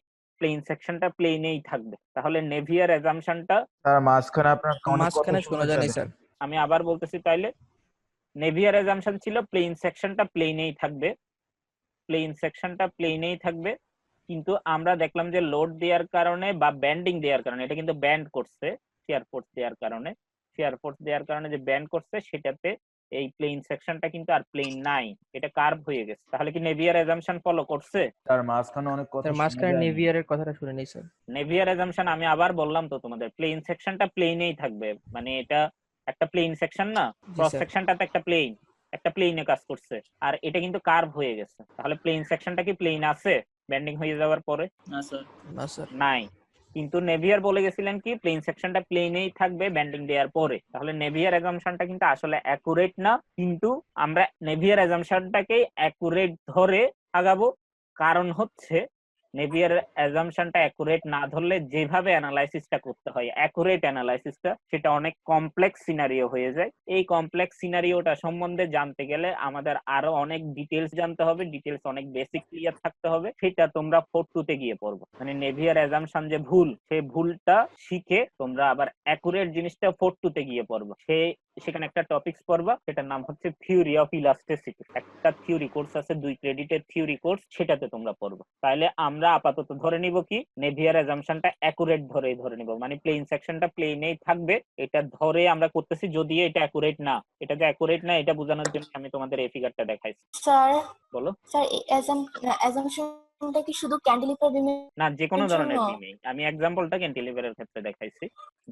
প্লেন সেকশনটা প্লেনেই থাকবে। তাহলে নেভিয়ার অ্যাজাম্পশনটা স্যার মাঝখানে আপনার মাঝখানে শোনা যায়নি স্যার। আমি আবার বলতেছি, তাইলে নেভিয়ার অ্যাজাম্পশন ছিল প্লেন সেকশনটা প্লেনেই থাকবে, প্লেন সেকশনটা প্লেনেই থাকবে। কিন্তু আমরা দেখলাম যে লোড দেওয়ার কারণে বা ব্যান্ডিং দেওয়ার কারণে, এটা কিন্তু ব্যান্ড করছে শিয়ার ফোর্স দেওয়ার কারণে, শিয়ার ফোর্স দেওয়ার কারণে যে ব্যান্ড করছে সেটাতে এই প্লেন সেকশনটা কিন্তু আর প্লেন নাই, এটা কার্ভ হয়ে গেছে। তাহলে কি নেভিয়ার অ্যাজাম্পশন ফলো করছে? স্যার মাঝখানে অনেক কথা স্যার মাঝখানে নেভিয়ারের কথাটা শুনে নেই স্যার। নেভিয়ার অ্যাজাম্পশন আমি আবার বললাম তো তোমাদের, প্লেন সেকশনটা প্লেনেই থাকবে, মানে এটা একটা প্লেন সেকশন না, ক্রস সেকশনটাতে একটা প্লেন, একটা প্লেনে কাজ করছে, আর এটা কিন্তু কার্ভ হয়ে গেছে। তাহলে প্লেন সেকশনটা কি প্লেন আছে ব্যান্ডিং হয়ে যাওয়ার পরে? না স্যার। না স্যার। নাই। কিন্তু নেভিয়ার বলে গেছিলেন কি প্লেন সেকশনটা প্লেনেই থাকবে ব্যান্ডিং দেওয়ার পরে। তাহলে নেভিয়ার অ্যাজাম্পশনটা কিন্তু আসলে অ্যাকুরেট না, কিন্তু আমরা নেভিয়ার অ্যাজাম্পশনটাকে অ্যাকুরেট ধরে আগাবো। কারণ হচ্ছে নেভিয়ার অ্যাজাম্পশনটা অ্যাকুরেট না ধরলে যেভাবে অ্যানালাইসিসটা করতে হয়, অ্যাকুরেট অ্যানালাইসিসটা, সেটা অনেক কমপ্লেক্স সিনারিও হয়ে যায়। এই কমপ্লেক্স সিনারিওটা সম্বন্ধে জানতে গেলে আমাদের আরো অনেক ডিটেলস জানতে হবে, ডিটেলস অনেক বেসিক ক্লিয়ার থাকতে হবে। সেটা তোমরা 4-2 তে গিয়ে পড়বো। মানে নেভিয়ার অ্যাজাম্পশন যে ভুল, সেই ভুলটা শিখে তোমরা আবার অ্যাকুরেট জিনিসটা 4-2 তে গিয়ে পড়বো। সেই সেখানে একটা টপিকস পড়বা, সেটার নাম হচ্ছে থিওরি অফ ইলাস্টিসিটি। একটা থিওরি কোর্স আছে, 2 ক্রেডিটের থিওরি কোর্স, সেটাতে তোমরা পড়বা। তাহলে আমরা আপাতত ধরে নিব কি, নেভিয়ার অ্যাজাম্পশনটা অ্যাকুরেট ধরে নিব, মানে প্লেন সেকশনটা প্লেনেই থাকবে, এটা ধরে আমরা করতেছি। যদি এটা অ্যাকুরেট না, এটা যে অ্যাকুরেট না এটা বোঝানোর জন্য আমি তোমাদের এই ফিগারটা দেখাইছি। স্যার বলো। স্যার অ্যাজাম্পশনটা কি শুধু ক্যান্টিলিভার বিমে না, যে কোনো এর ধরনের জন্য? বিমে। আমি এক্সাম্পলটা ক্যান্টিলিভারের ক্ষেত্রে দেখাইছি।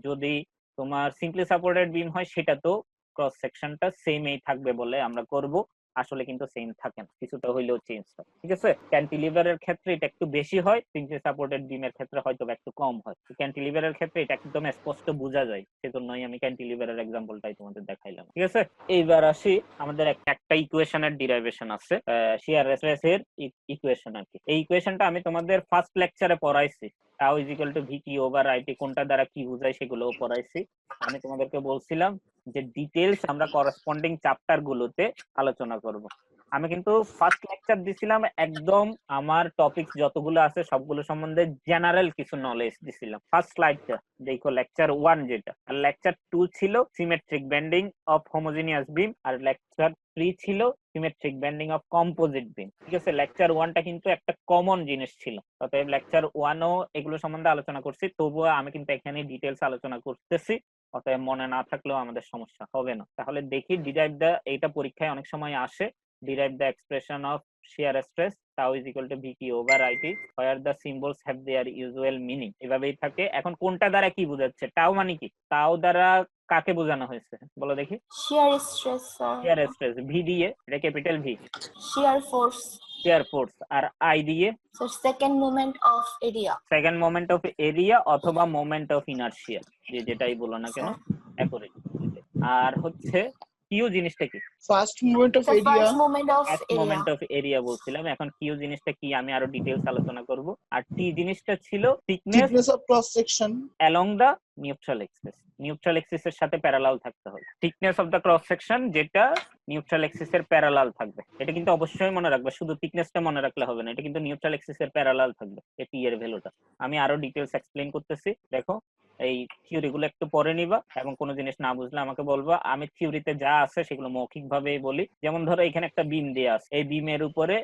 যদি তোমার সিম্পলি সাপোর্টেড বিম হয়, সেটা তো ক্রস সেকশনটা সেমই থাকবে বলে আমরা করব, আসলে কিন্তু সেম থাকে না, কিছুটা হইলেও চেঞ্জ হয়। ঠিক আছে, ক্যান্টিলিভারের ক্ষেত্রে এটা একটু বেশি হয়, সিম্পলি সাপোর্টেড বিমের ক্ষেত্রে হয়তো একটু কম হয়। ক্যান্টিলিভারের ক্ষেত্রে এটা একদম স্পষ্ট বোঝা যায়, সেজন্যই আমি ক্যান্টিলিভারের এক্সাম্পলটাই তোমাদের দেখাইলাম। ঠিক আছে, এইবার আসি, আমাদের একটা ইকুয়েশনের ডিরাইভেশন আছে, শিয়ার স্ট্রেস এর ইকুয়েশন আর কি। এই ইকুয়েশনটা আমি তোমাদের ফার্স্ট লেকচারে পড়াইছি, tau is equal to VT over IT, কোনটা দ্বারা কি বোঝায় সেগুলোও পড়াইছি। আমি তোমাদেরকে বলছিলাম যে ডিটেইলস আমরা করেসপন্ডিং চ্যাপ্টার গুলোতে আলোচনা করব। আমি কিন্তু ফার্স্ট লেকচার দিছিলাম একদম আমার টপিকস যতগুলো আছে সবগুলো সম্বন্ধে জেনারেল কিছু নলেজ দিছিলাম। ফার্স্ট স্লাইডটা দেখো, লেকচার 1 যেটা, আর লেকচার 2 ছিল symmetric bending of homogeneous beam, আর লেকচার 3 ছিল symmetric bending of composite beam. ঠিক আছে, লেকচার 1টা কিন্তু একটা কমন জিনিস ছিল, অতএব লেকচার 1ও এগুলো সম্বন্ধে আলোচনা করছি, তবুও আমি কিন্তু এখানে ডিটেইলস আলোচনা করতেছি, অতএব মনে না থাকলেও আমাদের সমস্যা হবে না। তাহলে দেখি, ডিরাইভ দা, এইটা পরীক্ষায় অনেক সময় আসে, derive the expression of shear stress tau is equal to Vt over It where the symbols have their usual meaning। এভাবেই থাকে। এখন কোনটা দ্বারা কি বোঝাচ্ছে? টাও মানে কি? টাও দ্বারা কাকে বোঝানো হয়েছে বলো দেখি? Shear stress sir. Shear stress, V দিয়ে, এটা capital V. Shear force. Shear force. আর আই দিয়ে? Sir second moment of area. Second moment of area অথবা মোমেন্ট অফ ইনারশিয়া, যেটাই বলো না কেন, অ্যাকুরেট। আর হচ্ছে কিউ জিনিসটা কি? First movement of area. First moment of first area. Moment of area বলছিলাম, এখন কিউ জিনিসটা কি আমি আরো ডিটেইলস আলোচনা করব। আর টি জিনিসটা ছিল thickness of cross section along the neutral axis. Neutral এক্সিসের সাথে প্যারালাল থাকতে হবে। Thickness of the cross section যেটা নিউট্রাল এক্সিসের প্যারালাল থাকবে, এটা কিন্তু অবশ্যই মনে রাখবে, শুধু থিকনেসটা মনে রাখলে হবে না, এটা কিন্তু নিউট্রাল এক্সিসের প্যারালাল থাকবে, এই টি এর ভ্যালুটা। আমি আরো ডিটেইলস এক্সপ্লেইন করতেছি, দেখো এই থিওরি গুলো একটু পড়ে নিবা, এবং কোনো জিনিস না বুঝলে আমাকে বলবা। আমি থিওরিতে যা আছে সেগুলো মৌখিক ভাবেই বলি। যেমন ধরো এখানে একটা বিম দেয়া আছে, এই বিমের উপরে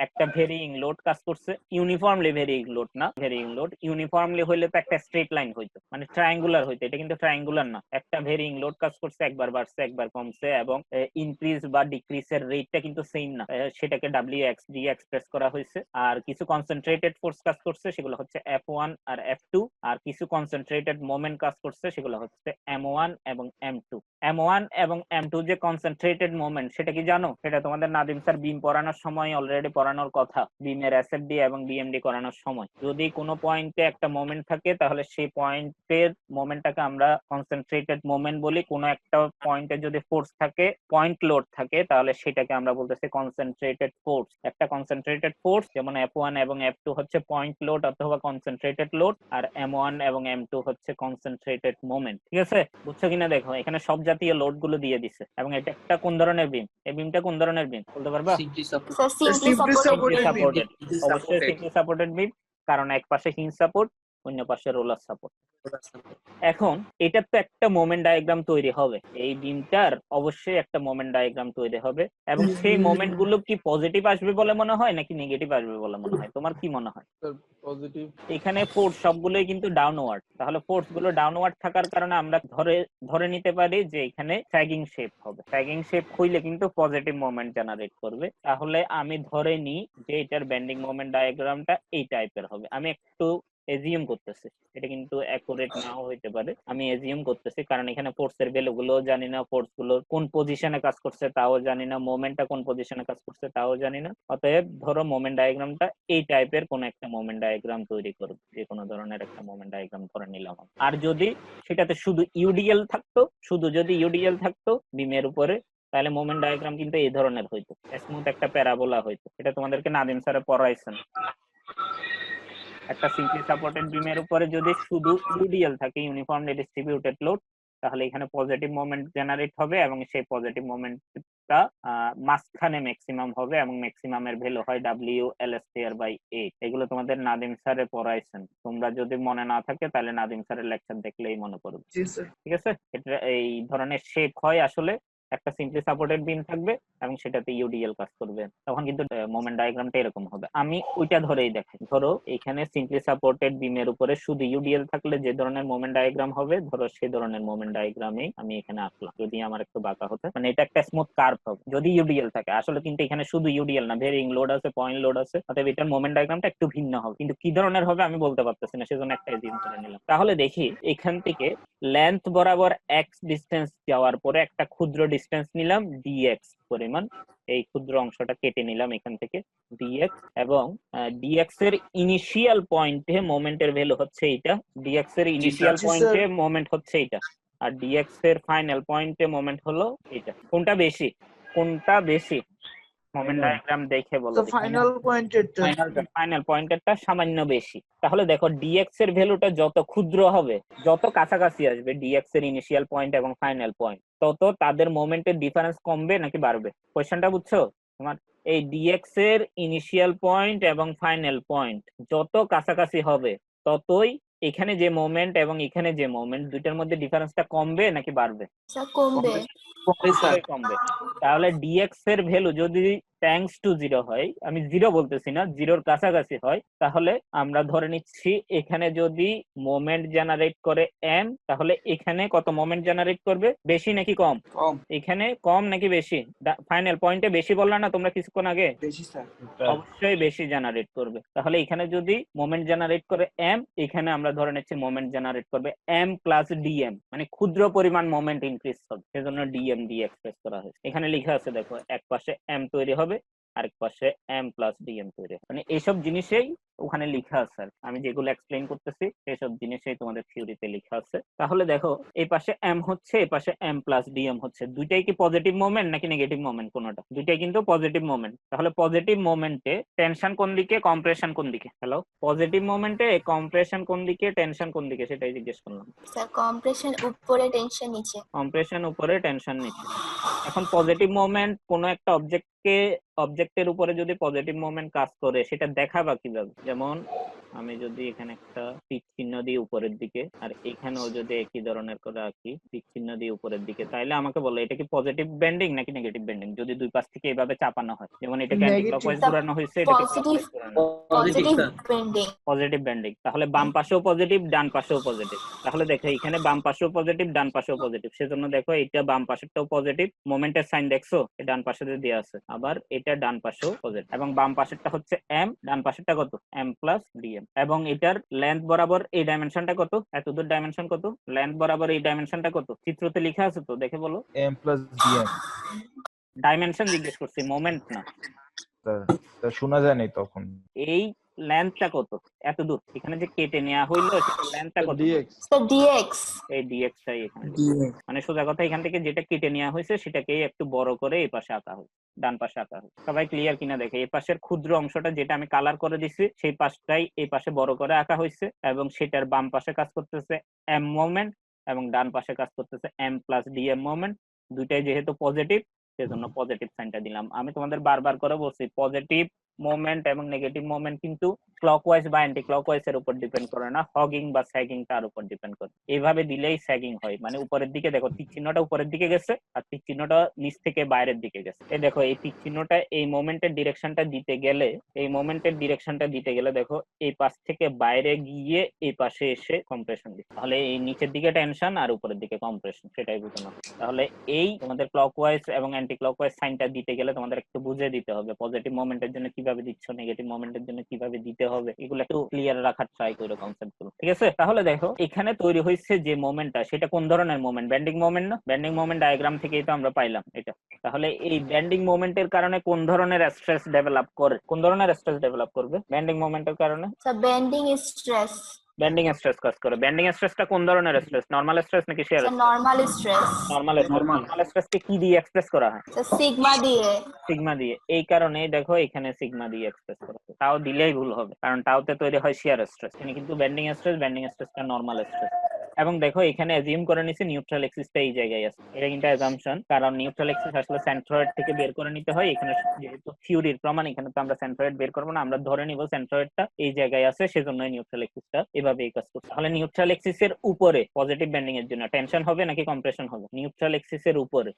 একটা ভেরিইং লোড কাজ করছে, ইউনিফর্মলি ভেরিইং লোড না, ভেরিইং লোড ইউনিফর্মলি হইলে তো একটা স্ট্রেট লাইন হইতো, মানে ট্রায়াঙ্গুলার হইতো, এটা কিন্তু ট্রায়াঙ্গুলার না। একটা ভেরিইং লোড কাজ করছে, একবার বাড়ছে একবার কমছে, এবং ইনক্রিজ বা ডিক্রিজের রেটটা কিন্তু সেম না, সেটাকে ডব্লিউএক্স দিয়ে এক্সপ্রেস করা হয়েছে। আর কিছু কনসেন্ট্রেটেড ফোর্স কাজ করছে, সেগুলো হচ্ছে F1 আর F2, আর কিছু কনসেন্ট্রেটেড মোমেন্ট কাজ করছে, সেগুলো হচ্ছে M1 এবং M2। M1 এবং M2 যে কনসেন্ট্রেটেড মোমেন্ট, সেটা কি জানো? সেটা তোমাদের নাদিম স্যার বিম পড়ানোর সময় অলরেডি পড়ানোর কথা, বিমের এসএফডি এবং বিএমডি করানোর সময়। যদি কোনো পয়েন্টে একটা মোমেন্ট থাকে, তাহলে সেই পয়েন্টের মোমেন্টটাকে আমরা কনসেন্ট্রেটেড মোমেন্ট বলি। কোনো একটা পয়েন্টে যদি ফোর্স থাকে, পয়েন্ট লোড থাকে, তাহলে সেটাকে আমরা বলতেছি কনসেন্ট্রেটেড ফোর্স। একটা কনসেন্ট্রেটেড ফোর্স যেমন F1 এবং F2 হচ্ছে পয়েন্ট লোড অথবা কনসেন্ট্রেটেড লোড, আর M1 এবং M2 হচ্ছে কনসেন্ট্রেটেড মোমেন্ট। ঠিক আছে, বুঝছো কিনা দেখো, এখানে সব জাতীয় লোড গুলো দিয়ে দিছে। এবং এটা একটা কোন ধরনের বিম? এই বিমটা কোন ধরনের বিম বলতে পারবা? Sir simply Simply supported. অবশ্যই সিম্পলি সাপোর্টেড বিম, কারণ এক পাশে হিঞ্জ সাপোর্ট, অন্য পাশে রোলার সাপোর্ট। এখন এটার তো একটা মোমেন্ট ডায়াগ্রাম তৈরি হবে, এই বিমটার অবশ্যই একটা মোমেন্ট ডায়াগ্রাম তৈরি হবে, এবং সেই মোমেন্ট গুলো কি পজিটিভ আসবে বলে মনে হয় নাকি নেগেটিভ আসবে বলে মনে হয়? তোমার কি মনে হয়? পজিটিভ। এখানে ফোর্স সবগুলোই কিন্তু ডাউনওয়ার্ড, তাহলে ফোর্স গুলো ডাউনওয়ার্ড থাকার কারণে আমরা ধরে নিতে পারি যে এখানে স্যাগিং শেপ হবে। স্যাগিং শেপ হইলে কিন্তু পজিটিভ মোমেন্ট জেনারেট করবে। তাহলে আমি ধরে নিই যে এটার বেন্ডিং মোমেন্ট ডায়াগ্রামটা এই টাইপের হবে। আমি একটু এজিউম করতেছি, এটা কিন্তু অ্যাকুরেট নাও হইতে পারে, আমি এজিউম করতেছি, কারণ এখানে ফোর্সের ভ্যালু গুলো জানি না, ফোর্স গুলো কোন পজিশনে কাজ করছে তাও জানি না, মোমেন্টটা কোন পজিশনে কাজ করছে তাও জানি না। অতএব ধরো মোমেন্ট ডায়াগ্রামটা এই টাইপের কোন একটা মোমেন্ট ডায়াগ্রাম তৈরি করব, যে কোনো ধরনের একটা মোমেন্ট ডায়াগ্রাম ধরে নিলাম। আর যদি সেটাতে শুধু ইউডিএল থাকতো, যদি ইউডিএল থাকতো বিমের উপরে, তাহলে মোমেন্ট ডায়াগ্রাম কিন্তু এই ধরনের হইতো, স্মুথ একটা প্যারাবোলা হইতো। এটা তোমাদেরকে নাদিম স্যারে পড়াইছেন। একটা সিম্পলি সাপোর্টেড বিমের উপরে যদি শুধু ইউডিএল থাকে, ইউনিফর্মলি ডিস্ট্রিবিউটেড লোড, তাহলে এখানে পজিটিভ মোমেন্ট জেনারেট হবে, এবং সেই পজিটিভ মোমেন্ট স্ট্রেসটা মাঝখানে ম্যাক্সিমাম হবে এবং ম্যাক্সিমামের ভ্যালু হয় WL²/8। এগুলো তোমাদের নাদিম স্যারে পড়াইছেন, তোমরা যদি মনে না থাকে তাহলে নাদিম স্যারের লেকচার দেখলেই মনে পড়বে। জি স্যার। ঠিক আছে, এটা এই ধরনের শেপ হয় আসলে, একটা সিম্পলি সাপোর্টেড বিম থাকবে এবং সেটাতে ইউডিএল কাজ করবে, তখন কিন্তু মোমেন্ট ডায়াগ্রামটা এরকম হবে। আমি ওইটা ধরেই দেখাই। ধরো এখানে সিম্পলি সাপোর্টেড বিমের উপরে শুধু ইউডিএল থাকলে যে ধরনের মোমেন্ট ডায়াগ্রাম হবে, ধরো সেই ধরনের মোমেন্ট ডায়াগ্রামই আমি এখানে আঁকলাম। যদি আমার একটু বাঁকা হতে, মানে এটা একটা স্মুথ কার্ভ হবে যদি ইউডিএল থাকে। আসলে কিন্তু এখানে শুধু ইউডিএল না, ভেরিং লোড আছে, পয়েন্ট লোড আছে, অতএব এটার মোমেন্ট ডায়াগ্রামটা একটু ভিন্ন হবে, কিন্তু কি ধরনের হবে আমি বলতে পারতেছি না, সেজন্য একটা এজিউম করে নিলাম। তাহলে দেখি এখান থেকে লেন্থ বরাবর এক্স ডিস্টেন্স যাওয়ার পরে একটা ক্ষুদ্র ডিস্টেন্স নিলাম ডিএক্স পরিমাণ, এই ক্ষুদ্র অংশটা কেটে নিলাম এখান থেকে ডিএক্স, এবং ডিএক্স এর ইনিশিয়াল পয়েন্টে মোমেন্টের ভ্যালু হচ্ছে এইটা, ডিএক্স এর ইনিশিয়াল জি, পয়েন্টে মোমেন্ট হচ্ছে এইটা, আর ডিএক্স এর ফাইনাল পয়েন্টে মোমেন্ট হলো এটা। কোনটা বেশি, কোনটা বেশি মোমেন্ট ডায়াগ্রাম দেখে বলো। তো ফাইনাল পয়েন্টেরটা ফাইনাল পয়েন্টেরটা সামান্য বেশি। তাহলে দেখো ডিএক্স এর ভ্যালুটা যত ক্ষুদ্র হবে, যত কাছাকাছি আসবে ডিএক্স এর ইনিশিয়াল পয়েন্ট এবং ফাইনাল পয়েন্ট, তত তাদের মোমেন্টের ডিফারেন্স কমবে নাকি বাড়বে? কোশ্চেনটা বুঝছো তোমার? এই ডিএক্স এর ইনিশিয়াল পয়েন্ট এবং ফাইনাল পয়েন্ট যত কাছাকাছি হবে, ততই এখানে যে মোমেন্ট এবং এখানে যে মোমেন্ট, দুইটার মধ্যে ডিফারেন্সটা কমবে নাকি বাড়বে? স্যার কমবে। অবশ্যই কমবে। তাহলে ডিএক্স এর ভ্যালু যদি ট্যাঙ্কস টু 0 হয়, আমি 0 বলতেছি না, 0-র কাছাকাছি হয়, তাহলে আমরা ধরে নিচ্ছি এখানে যদি মোমেন্ট জেনারেট করে m, তাহলে এখানে কত মোমেন্ট জেনারেট করবে? বেশি নাকি কম? কম। এখানে কম নাকি বেশি? ফাইনাল পয়েন্টে বেশি বললা না তোমরা কিছুক্ষণ আগে? বেশি স্যার। অবশ্যই বেশি জেনারেট করবে। তাহলে এখানে যদি মোমেন্ট জেনারেট করে m, এখানে আমরা ধরে নিচ্ছি মোমেন্ট জেনারেট করবে m প্লাস dm, মানে ক্ষুদ্র পরিমাণ মোমেন্ট ইনক্রিজ হবে, সেজন্য dm দিয়ে এক্সপ্রেস করা হয়েছে। এখানে লেখা আছে দেখো, এক পাশে m তৈরি হবে, আরেক পাশে m প্লাস dm তৈরি হবে, মানে এইসব জিনিসেই ওখানে লেখা আছে। আমি যেগুলো এক্সপ্লেইন করতেছি সেসব জিনিসই তোমাদের থিওরিতে লেখা আছে। তাহলে দেখো এই পাশে m হচ্ছে, এই পাশে m প্লাস dm হচ্ছে, দুইটাই কি পজিটিভ মোমেন্ট নাকি নেগেটিভ মোমেন্ট? কোনটা? দুইটাই কিন্তু পজিটিভ মোমেন্ট। তাহলে পজিটিভ মোমেন্টে টেনশন কোন দিকে, কম্প্রেশন কোন দিকে? হ্যালো, পজিটিভ মোমেন্টে কম্প্রেশন কোন দিকে, টেনশন কোন দিকে, সেটাই জিজ্ঞেস করলাম। স্যার কম্প্রেশন উপরে, টেনশন নিচে। কম্প্রেশন উপরে, টেনশন নিচে। এখন পজিটিভ মোমেন্ট কোন একটা অবজেক্টের উপরে যদি পজিটিভ মোমেন্ট কাজ করে, সেটা দেখাবা কিভাবে? যেমন আমি যদি এখানে একটা টিক চিহ্ন দিই উপরের দিকে, আর এখানেও যদি একই ধরনের করে আঁকি টিক চিহ্ন দিয়ে উপরের দিকে, তাহলে আমাকে বলো এটা কি পজিটিভ বেন্ডিং নাকি নেগেটিভ বেন্ডিং? যদি দুই পাশ থেকে এইভাবে চাপানো হয়, যেমন এটাকে অ্যান্টি ক্লকওয়াইজ ঘোরানো হয়েছে, এটাকে পজিটিভ, ক্লকওয়াইজ ঘোরানো, পজিটিভ বেন্ডিং। Positive bending. তাহলে বাম পাশেও পজিটিভ, ডান পাশেও পজিটিভ। তাহলে দেখো এখানে বাম পাশেও পজিটিভ, ডান পাশেও পজিটিভ, সেজন্য দেখো এটা বাম পাশেরটাও পজিটিভ, মোমেন্টের সাইন দেখছো ডান পাশে দেওয়া আছে, আবার এটা ডান পাশেও পজিটিভ, এবং বাম পাশেরটা হচ্ছে m, ডান পাশেরটা কত? m প্লাস dm, এবং এটার লেন্থ বরাবর এই ডাইমেনশনটা কত? এতদূর ডাইমেনশন কত? লেন্থ বরাবর এই ডাইমেনশনটা কত? চিত্রতে লেখা আছে তো, দেখে বলো। m plus dm। ডাইমেনশন জিজ্ঞেস করছি, মোমেন্ট না। তা শোনা যায়নি তখন। এই লেন্থটা কত? এত দূর এখানে যে কেটে নেওয়া হইলো, সেটা লেন্থটা কত? Sir dx. এই dx টাই এখানে, মানে সোজা কথা এখান থেকে যেটা কেটে নেওয়া হয়েছে সেটাকে একটু বড় করে এই পাশে আঁকা হয়, ডান পাশে আঁকা হয়। সবাই ক্লিয়ার কিনা দেখে, এই পাশের ক্ষুদ্র অংশটা যেটা আমি কালার করে দিছি, সেই পাশটাই এই পাশে বড় করে আঁকা হয়েছে, এবং সেটার বাম পাশে কাজ করতেছে m মোমেন্ট, এবং ডান পাশে কাজ করতেছে m প্লাস dm মোমেন্ট। দুইটাই যেহেতু পজিটিভ, সেজন্য পজিটিভ সাইনটা দিলাম। আমি তোমাদের বারবার করে বলছি, পজিটিভ মোমেন্ট এবং নেগেটিভ মোমেন্ট কিন্তু ক্লকওয়াইজ বা অ্যান্টি ক্লকওয়াইজ এর উপর ডিপেন্ড করে না, হগিং বা স্যাগিং তার উপর ডিপেন্ড করে। এইভাবে দিলেই স্যাগিং হয়, মানে উপরের দিকে দেখো টিক চিহ্নটা উপরের দিকে গেছে, আর টিক চিহ্নটা নিচ থেকে বাইরের দিকে গেছে। এই দেখো এই টিক চিহ্নটা এই মোমেন্টের ডিরেকশনটা দিতে গেলে, দেখো এই পাশ থেকে বাইরে গিয়ে এই পাশে এসে কম্প্রেশন দিচ্ছে, তাহলে এই নিচের দিকে টেনশন আর উপরের দিকে কম্প্রেশন, সেটাই বোঝানো। তাহলে এই তোমাদের ক্লকওয়াইজ এবং অ্যান্টি ক্লকওয়াইজ সাইনটা দিতে গেলে তোমাদের একটু বুঝে দিতে হবে, পজিটিভ মোমেন্টের জন্য কিভাবে দিচ্ছ, নেগেটিভ মোমেন্টের জন্য কিভাবে দিতে হবে, এগুলো একটু ক্লিয়ার রাখার ট্রাই করো কনসেপ্টগুলো, ঠিক আছে? তাহলে দেখো এখানে তৈরি হয়েছে যে মোমেন্টটা, সেটা কোন ধরনের মোমেন্ট? বেন্ডিং মোমেন্ট না? বেন্ডিং মোমেন্ট ডায়াগ্রাম থেকেই তো আমরা পাইলাম এটা। তাহলে এই বেন্ডিং মোমেন্টের কারণে কোন ধরনের স্ট্রেস ডেভেলপ করে? কোন ধরনের স্ট্রেস ডেভেলপ করবে বেন্ডিং মোমেন্টের কারণে? Sir bending stress. Bending stress কাজ করে। বেন্ডিং স্ট্রেসটা কোন ধরনের স্ট্রেস? নরমাল স্ট্রেস নাকি shear sir stress? Normal stress. Normal স্ট্রেসকে কি দিয়ে এক্সপ্রেস করা হয়? স্যার সিগমা দিয়ে। সিগমা দিয়ে। এই কারণেই দেখো এখানে সিগমা দিয়ে এক্সপ্রেস করা হয়। তাও দিলেই ভুল হবে, কারণ তাওতে তৈরি হয় শিয়ার স্ট্রেস, কিন্তু বেন্ডিং স্ট্রেসটা নরমাল স্ট্রেস। এবং দেখো এখানে অ্যাজিউম করে নিছি নিউট্রাল এক্সিসটা এই জায়গায় আছে। এটা কিন্তু অ্যাজাম্পশন, কারণ নিউট্রাল এক্সিস আসলে সেন্ট্রয়েড থেকে বের করে নিতে হয়। এখানে যেহেতু থিওরির প্রমাণ, এখানে তো আমরা সেন্ট্রয়েড বের করবো না, আমরা ধরে নিব সেন্ট্রয়েডটা এই জায়গায় আছে, সেজন্য নিউট্রাল এক্সিসটা এভাবে কাজ করছে। তাহলে নিউট্রাল এক্সিসের উপরে পজিটিভ বেন্ডিং এর জন্য টেনশন হবে নাকি কম্প্রেশন হবে? নিউট্রাল এক্সিসের উপরে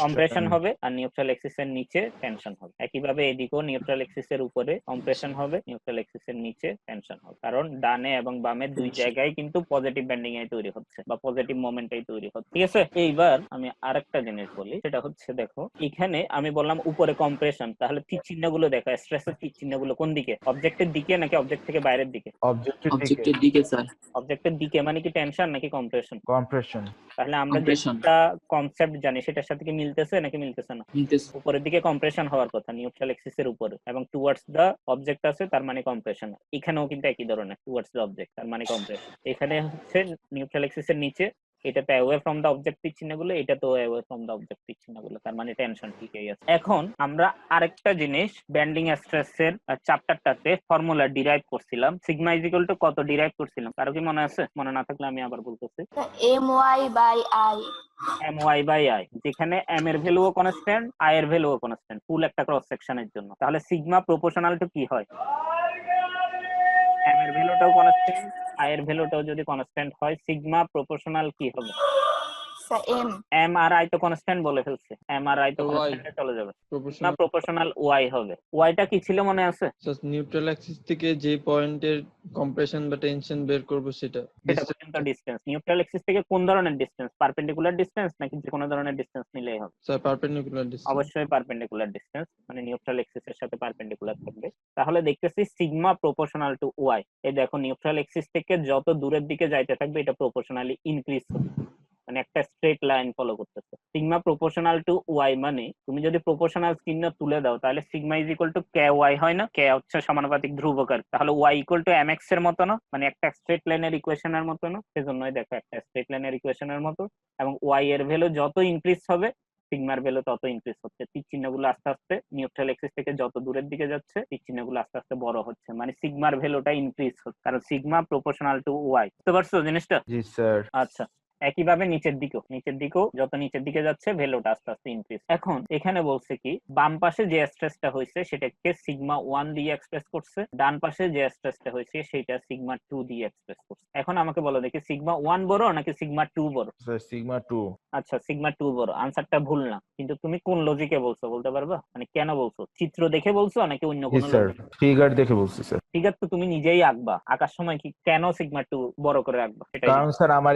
কম্প্রেশন হবে, আর নিউট্রাল এক্সিসের নিচে টেনশন হবে। একইভাবে এদিকেও নিউট্রাল এক্সিসের উপরে কম্প্রেশন হবে, নিউট্রাল এক্সিসের নিচে টেনশন হবে, কারণ ডানে এবং বামে দুই জায়গায় কিন্তু পজিটিভ বেন্ডিং এ তৈরি হচ্ছে বা পজিটিভ মোমেন্টাই তৈরি হচ্ছে। ঠিক আছে, এইবার আমি আরেকটা জিনিস বলি, সেটা হচ্ছে দেখো এখানে আমি বললাম উপরে কম্প্রেশন, তাহলে তীর চিহ্নগুলো দেখো, স্ট্রেসের তীর চিহ্নগুলো কোন দিকে? অবজেক্টের দিকে নাকি অবজেক্ট থেকে বাইরের দিকে? অবজেক্টের দিকে স্যার। অবজেক্টের দিকে মানে কি টেনশন নাকি কম্প্রেশন? কম্প্রেশন। তাহলে আমরা Compression. যেটা কনসেপ্ট জানি সেটার সাথে কি মিলতেছে নাকি মিলতেছে না? মিলতেছে। উপরের দিকে কম্প্রেশন হওয়ার কথা নিউট্রাল এক্সিসের উপরে, এবং টুয়ার্ডস দা অবজেক্ট আছে, তার মানে কম্প্রেশন। এখানেও কিন্তু একই ধরনের, টুয়ার্ডস দা অবজেক্ট তার মানে কম্প্রেশন। এখানে হচ্ছে নিউট্রাল এক্সিসের নিচে, এটাতে অ্যাওয়ে ফ্রম দা অবজেক্ট তীর চিহ্নগুলো, এটা তো অ্যাওয়ে ফ্রম দা অবজেক্ট তীর চিহ্নগুলো, তার মানে টেনশন ঠিকই আছে। এখন আমরা আরেকটা জিনিস বেন্ডিং স্ট্রেস এর চ্যাপ্টারটাতে ফর্মুলা ডিরাইভ করছিলাম, সিগমা ইজ ইকুয়াল টু কত ডিরাইভ করছিলাম, কারো কি মনে আছে? মনে না থাকলে আমি আবার বলতেছি। My/I my/i, যেখানে m এর ভ্যালুও কনস্ট্যান্ট, i এর ভ্যালুও কনস্ট্যান্ট, ফুল একটা ক্রস সেকশনের জন্য। তাহলে সিগমা প্রপোর্শনাল টু কি হয়? m এর ভ্যালুটাও কনস্ট্যান্ট, i এর ভ্যালুটাও যদি কনস্ট্যান্ট হয়, সিগমা প্রপোর্শনাল কি হবে? M m আর i তো কনস্ট্যান্ট বলে ফেলছে, m আর i তো কনস্ট্যান্টে চলে যাবে, না প্রপোর্শনাল y হবে। y টা কি ছিল মনে আছে? নিউট্রাল অ্যাক্সিস থেকে যে পয়েন্টের কম্প্রেশন বা টেনশন বের করব সেটা পর্যন্ত ডিসটেন্স। নিউট্রাল অ্যাক্সিস থেকে কোন ধরনের ডিসটেন্স? পারপেন্ডিকুলার ডিসটেন্স নাকি যে কোনো ধরনের ডিসটেন্স নিলেই হবে? Sir perpendicular distance. অবশ্যই পারপেন্ডিকুলার ডিসটেন্স, মানে নিউট্রাল এক্সিস এর সাথে পারপেন্ডিকুলার থাকবে। তাহলে দেখতেছি সিগমা প্রপোর্শনাল টু ওয়াই। এই দেখো নিউট্রাল এক্সিস থেকে যত দূরের দিকে যাইতে থাকবে এটা প্রপোর্শনালি ইনক্রিজ হবে, মানে একটা স্ট্রেট লাইন ফলো করতেছে। সিগমা প্রপোর্শনাল টু ওয়াই মানে তুমি যদি প্রপোর্শনাল চিহ্ন তুলে দাও তাহলে sigma is equal to K Y হয় না? কে হচ্ছে সমানুপাতিক ধ্রুবকার, তাহলে Y equal to M X এর মতো না, মানে একটা স্ট্রেট লাইনের ইকুয়েশনের মতো না, সেজন্যই দেখো একটা স্ট্রেট লাইনের ইকুয়েশনের মতো। এবং ওয়াই এর ভ্যালু যত ইনক্রিজ হবে সিগমার ভ্যালু তত ইনক্রিজ হচ্ছে। তীর চিহ্নগুলো আস্তে আস্তে নিউট্রাল এক্সিস থেকে যত দূরের দিকে যাচ্ছে তীর চিহ্নগুলো আস্তে আস্তে বড় হচ্ছে, মানে সিগমার ভ্যালুটা ইনক্রিজ হচ্ছে, কারণ সিগমা প্রপোর্শনাল টু ওয়াই। বুঝতে পারছো জিনিসটা? জি স্যার। আচ্ছা, একইভাবে নিচের দিকেও যত নিচের দিকে যাচ্ছে ভ্যালুটা আস্তে আস্তে ইনক্রিজ। এখন এখানে বলছে কি বাম পাশে যে স্ট্রেসটা হয়েছে সেটাকে সিগমা 1 দিয়ে এক্সপ্রেস করছে, ডান পাশে যে স্ট্রেসটা হয়েছে সেটা সিগমা 2 দিয়ে এক্সপ্রেস করছে। এখন আমাকে বলো দেখি সিগমা 1 বড় নাকি সিগমা 2 বড়? Sir sigma 2। আচ্ছা, সিগমা 2 বড়, আনসারটা ভুল না, কিন্তু তুমি কোন লজিকে বলছো বলতে পারবা? মানে কেন বলছো? চিত্র দেখে বলছো নাকি অন্য জি কোনো স্যার, লজিক? ফিগার দেখে বলছি স্যার। ফিগার তো তুমি নিজেই আঁকবা, আঁকার সময় কি কেন সিগমা 2 বড় করে আঁকবা? সেটাই কারণ স্যার আমার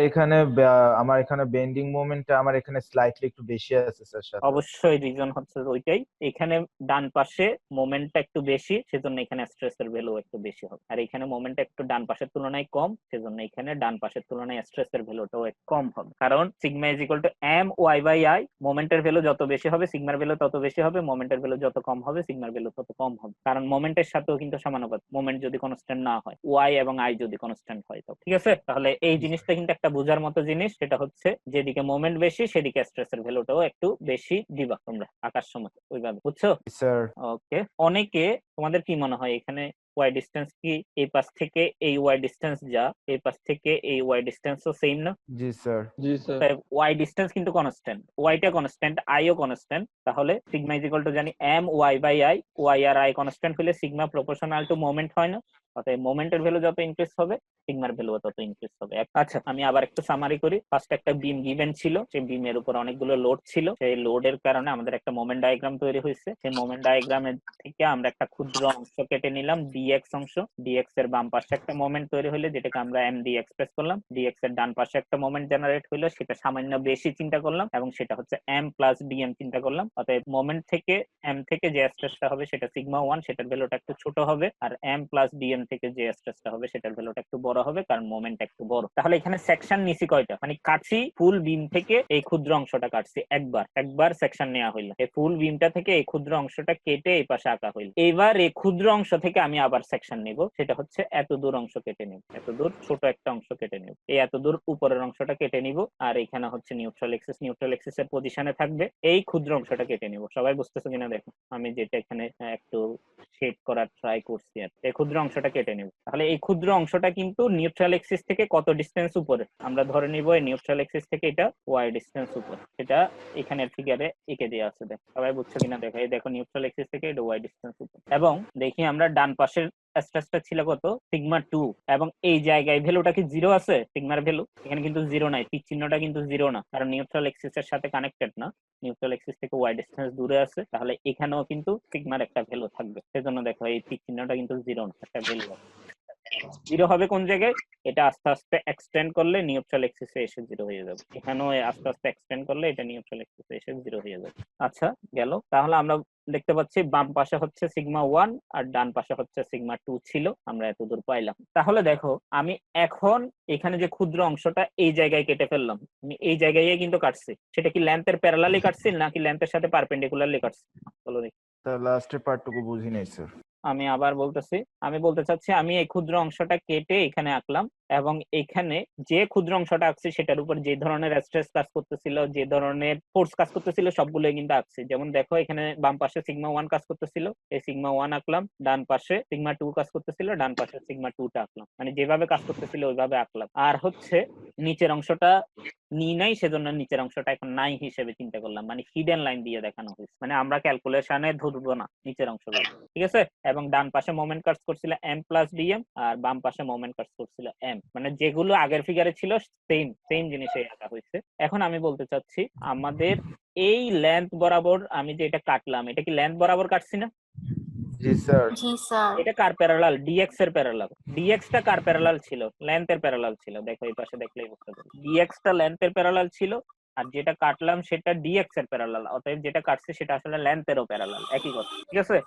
এখানে বেন্ডিং মোমেন্টটা আমার এখানে স্লাইটলি একটু বেশি আছে স্যার সাথে। অবশ্যই রিজন হচ্ছে ওইটাই, এখানে ডান পাশে মোমেন্টটা একটু বেশি সেজন্য এখানে স্ট্রেসের ভ্যালু একটু বেশি হবে, আর এখানে মোমেন্টটা একটু ডান পাশের তুলনায় কম সেজন্য এখানে ডান পাশের তুলনায় স্ট্রেসের ভ্যালুটাও একটু কম হবে। কারণ sigma is equal to M Y by I, মোমেন্টের ভ্যালু যত বেশি হবে সিগমার ভ্যালু তত বেশি হবে, মোমেন্টের ভ্যালু যত কম হবে সিগমার ভ্যালু তত কম হবে, কারণ মোমেন্টের সাথেও কিন্তু সমানুপাতিক, মোমেন্ট যদি কনস্ট্যান্ট না হয়, ওয়াই এবং আই যদি কনস্ট্যান্ট হয় তো। ঠিক আছে, তাহলে এই জিনিসটা কিন্তু একটা বোঝার মতো জিনিস, সেটা হচ্ছে যেদিকে মোমেন্ট বেশি সেদিকে স্ট্রেসের ভ্যালুটাও একটু বেশি দিবা তোমরা আঁকার সময়, ওইভাবে বুঝছো? স্যার ওকে, অনেকে তোমাদের কি মনে হয় এখানে ওয়াই ডিসটেন্স কি এই পাশ থেকে এই ওয়াই ডিসটেন্স যা এই পাশ থেকে এই ওয়াই ডিসটেন্সও সেম না? জি স্যার। জি স্যার। তাই ওয়াই ডিসটেন্স কিন্তু কনস্ট্যান্ট, ওয়াইটা কনস্ট্যান্ট, আইও কনস্ট্যান্ট, তাহলে সিগমা ইজ ইকুয়াল টু জানি M Y by I, Y আর আই কনস্ট্যান্ট হলে সিগমা প্রপোর্শনাল টু মোমেন্ট হয় না? অতএব মোমেন্টের ভ্যালু যত ইনক্রিজ হবে সিগমার ভ্যালু তত ইনক্রিজ হবে। আচ্ছা, আমি আবার একটু সামারি করি। ফার্স্ট একটা বিম গিভেন ছিল, সেই বিমের উপর অনেকগুলো লোড ছিল, সেই লোডের কারণে আমাদের একটা মোমেন্ট ডায়াগ্রাম তৈরি হয়েছে। সেই মোমেন্ট ডায়াগ্রামের থেকে আমরা একটা ক্ষুদ্র অংশ কেটে নিলাম, ডিএক্স অংশ। ডিএক্স এর বাম পাশে একটা মোমেন্ট তৈরি হলো যেটাকে আমরা এম দিয়ে এক্সপ্রেস করলাম, ডিএক্স এর ডান পাশে একটা মোমেন্ট জেনারেট হলো, সেটা সামান্য বেশি চিন্তা করলাম এবং সেটা হচ্ছে এম প্লাস ডিএম চিন্তা করলাম। অতএব মোমেন্ট থেকে এম থেকে যে স্ট্রেসটা হবে সেটা সিগমা 1, সেটার ভ্যালুটা একটু ছোট হবে, আর এম প্লাস ডিএম থেকে যে স্ট্রেসটা হবে সেটার ভ্যালুটা একটু বড় হবে, কারণ মোমেন্ট একটু বড়। তাহলে এখানে সেকশন নিছি কয়টা? মানে কাটছি ফুল বিম থেকে এই ক্ষুদ্র অংশটা কাটছি একবার সেকশন নেওয়া হইলো, এই ফুল বিমটা থেকে এই ক্ষুদ্র অংশটা কেটে এই পাশে আঁকা হইলো। এইবার এই ক্ষুদ্র অংশ থেকে আমি আবার সেকশন নিব, সেটা হচ্ছে এত দূর অংশ কেটে নিব, এত দূর ছোট একটা অংশ কেটে নিব, এই এত দূর উপরের অংশটা কেটে নিব, আর এখানে হচ্ছে নিউট্রাল এক্সিস এর পজিশনে থাকবে, এই ক্ষুদ্র অংশটা কেটে নিব। সবাই বুঝতেছো কিনা দেখো, আমি যেটা এখানে একটু শেড করার ট্রাই করছি, আর এই ক্ষুদ্র অংশটা কেটে নেব। তাহলে এই ক্ষুদ্র অংশটা কিন্তু নিউট্রাল এক্সিস থেকে কত ডিসটেন্স উপরে, আমরা ধরে নিব এই নিউট্রাল এক্সিস থেকে এটা ওয়াই ডিসটেন্স উপরে, সেটা এখানের ফিগারে এঁকে দেওয়া আছে। দেখো সবাই বুঝছো কিনা দেখো, এই দেখো নিউট্রাল এক্সিস থেকে এটা ওয়াই ডিসটেন্স উপরে। এবং দেখি আমরা ডান পাশের স্ট্রেসটা ছিল কত, সিগমা 2, এবং এই জায়গায় ভ্যালুটা কি 0 আছে, সিগমার ভ্যালু এখানে কিন্তু 0 নাই, টিক চিহ্নটা কিন্তু 0 না, কারণ নিউট্রাল এক্সিস এর সাথে কানেক্টেড না, নিউট্রাল এক্সিস থেকে ওয়াই ডিসটেন্স দূরে আছে। তাহলে এখানেও কিন্তু সিগমার একটা ভ্যালু থাকবে, সেজন্য দেখো এই টিক চিহ্নটা কিন্তু 0 না, একটা ভ্যালু আছে। 0 হবে কোন জায়গায়, এটা আস্তে আস্তে এক্সটেন্ড করলে নিউট্রাল এক্সিসে এসে 0 হয়ে যাবে, এখানেও আস্তে আস্তে এক্সটেন্ড করলে এটা নিউট্রাল এক্সিসে এসে 0 হয়ে যাবে। আচ্ছা গেল। তাহলে আমরা দেখতে পাচ্ছি বাম পাশে হচ্ছে সিগমা 1 আর ডান পাশে হচ্ছে সিগমা 2 ছিল, আমরা এতদূর পাইলাম। তাহলে দেখো আমি এখন এখানে যে ক্ষুদ্র অংশটা এই জায়গায় কেটে ফেললাম, আমি এই জায়গায় কিন্তু কাটছি, সেটা কি লেন্থের প্যারালালি কাটছি নাকি লেন্থের সাথে পারপেন্ডিকুলারলি কাটছি, বলো দেখি। তার লাস্টের পার্টটুকু বুঝি নাই স্যার। আমি আবার বলতেছি, আমি বলতে চাচ্ছি আমি এই ক্ষুদ্র অংশটা কেটে এখানে আঁকলাম, এবং এখানে যে ক্ষুদ্র অংশটা আঁকছি সেটার উপর যে ধরনের স্ট্রেস কাজ করতেছিল, যে ধরনের ফোর্স কাজ করতেছিল, সবগুলোই কিন্তু আঁকছি। যেমন দেখো এখানে বাম পাশে সিগমা 1 কাজ করতেছিল, এই সিগমা 1 আঁকলাম, ডান পাশে সিগমা 2 কাজ করতেছিল, ডান পাশে সিগমা 2 টা আঁকলাম, মানে যেভাবে কাজ করতেছিল ওইভাবে আঁকলাম। আর হচ্ছে নিচের অংশটা নি নাই, সেজন্য নিচের অংশটা এখন নাই হিসেবে চিন্তা করলাম, মানে হিডেন লাইন দিয়ে দেখানো হয়েছে, মানে আমরা ক্যালকুলেশনে ধরবো না নিচের অংশগুলো, ঠিক আছে। এবং ডান পাশে মোমেন্ট কাজ করছিল m প্লাস dm, আর বাম পাশে মোমেন্ট কাজ করছিল m, মানে যেগুলো আগের ফিগারে ছিল সেম সেম জিনিসই আঁকা হয়েছে। এখন আমি বলতে চাচ্ছি আমাদের এই লেন্থ বরাবর আমি যে এটা কাটলাম, এটা কি লেন্থ বরাবর কাটছি না? জি স্যার। জি স্যার। এটা কার প্যারালাল, dx এর প্যারালাল। dx টা কার প্যারালাল ছিল, লেন্থের প্যারালাল ছিল। দেখো এই পাশে দেখলেই বুঝতে পারবে, dx টা লেন্থের প্যারালাল ছিল, আর যেটা কাটলাম সেটা dx এর প্যারালাল, অতএব যেটা কাটছে সেটা আসলে লেন্থেরও প্যারালাল, একই কথা, ঠিক আছে।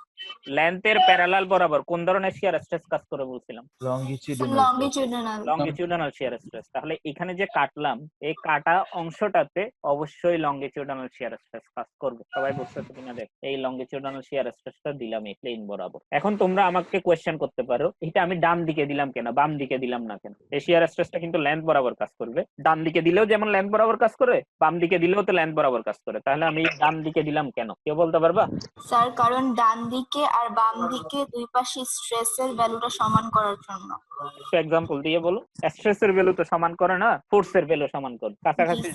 লেন্থের প্যারালাল বরাবর কোন ধরনের শিয়ার স্ট্রেস কাজ করে বলছিলাম, লংগিটিউডিনাল। লংগিটিউডানাল শিয়ার স্ট্রেস। তাহলে এখানে যে কাটলাম, এই কাটা অংশটাতে অবশ্যই লংগিটিউডানাল শিয়ার স্ট্রেস কাজ করবে, সবাই বুঝতেছে কিনা দেখ, এই লংগিটিউডানাল শিয়ার স্ট্রেসটা দিলাম এই প্লেন বরাবর। এখন তোমরা আমাকে কোয়েশ্চেন করতে পারো এটা আমি ডান দিকে দিলাম কেন, বাম দিকে দিলাম না কেন? এই শিয়ার স্ট্রেসটা কিন্তু লেন্থ বরাবর কাজ করবে, ডান দিকে দিলেও যেমন লেন্থ বরাবর কাজ করে, বাম দিকে দিলেও তো লেন্থ বরাবর কাজ করে। তাহলে আমি ডান দিকে দিলাম কেন, কেউ বলতে পারবা? স্যার কারণ ডান দিকে আর বাম দিকে দুই পাশে স্ট্রেসের ভ্যালুটা সমান করার জন্য। একটু এক্সাম্পল দিয়ে বলো। স্ট্রেসের ভ্যালু তো সমান করে না, ফোর্সের ভ্যালু সমান করে, কাছাকাছি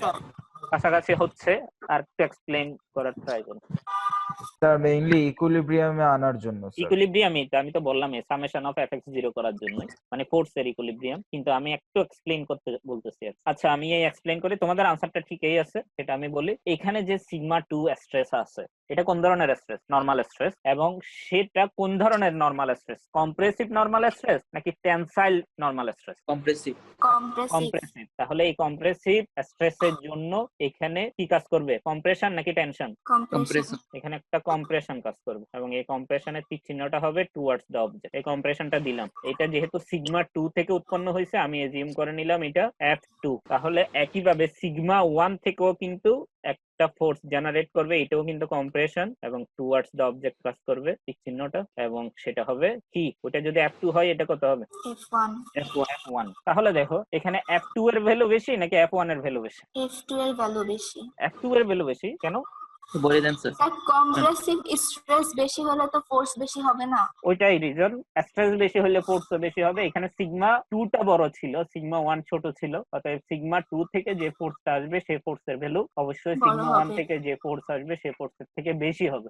কাছাকাছি হচ্ছে। আর একটু এক্সপ্লেইন করার ট্রাই করো। স্যার মেইনলি ইকুইলিব্রিয়ামে আনার জন্য স্যার। ইকুইলিব্রিয়াম এটা আমি তো বললাম সামেশন অফ fx 0 করার জন্য, মানে ফোর্সের ইকুইলিব্রিয়াম, কিন্তু আমি একটু এক্সপ্লেইন করতে বলতেছি। আচ্ছা আমি এই এক্সপ্লেইন করি, তোমাদের আনসারটা ঠিকই আছে, সেটা আমি বলি। এখানে যে সিগমা 2 স্ট্রেস আছে, এটা কোন ধরনের স্ট্রেস, নরমাল স্ট্রেস, এবং সেটা কোন ধরনের normal stress, compressive normal stress নাকি tensile normal stress? Compressive. Compressive. তাহলে এই কম্প্রেসিভ স্ট্রেসের জন্য এখানে কি কাজ করবে, কম্প্রেশন নাকি টেনশন? কম্প্রেশন। এখানে একটা কম্প্রেশন কাজ করবে, এবং এই কম্প্রেশনের টিক চিহ্নটা হবে টুয়ার্ডস দ্য অবজেক্ট। এই কম্প্রেশনটা দিলাম, এটা যেহেতু সিগমা 2 থেকে উৎপন্ন হয়েছে আমি এজিউম করে নিলাম এটা f2। তাহলে একইভাবে সিগমা 1 থেকেও কিন্তু একটা ফোর্স জেনারেট করবে, এটাও কিন্তু কম্প্রেশন, এবং টুয়ার্ডস দ্য অবজেক্ট কাজ করবে টিক চিহ্নটা, এবং সেটা হবে কি, ওটা যদি f2 হয় এটা কত হবে, f1। তাহলে দেখো এখানে f2 এর ভ্যালু বেশি নাকি f1 এর ভ্যালু বেশি? f2 এর ভ্যালু বেশি। f2 এর ভ্যালু বেশি কেন? বলে দেন স্যার। স্যার কম্প্রেসিভ স্ট্রেস বেশি হলে তো ফোর্স বেশি হবে না? ওইটাই রিজন, স্ট্রেস বেশি হলে ফোর্সও বেশি হবে। এখানে সিগমা 2 টা বড় ছিল, সিগমা 1 ছোট ছিল, অতএব সিগমা 2 থেকে যে ফোর্সটা আসবে সেই ফোর্সের ভ্যালু অবশ্যই সিগমা 1 থেকে যে ফোর্স আসবে সেই ফোর্সের থেকে বেশি হবে।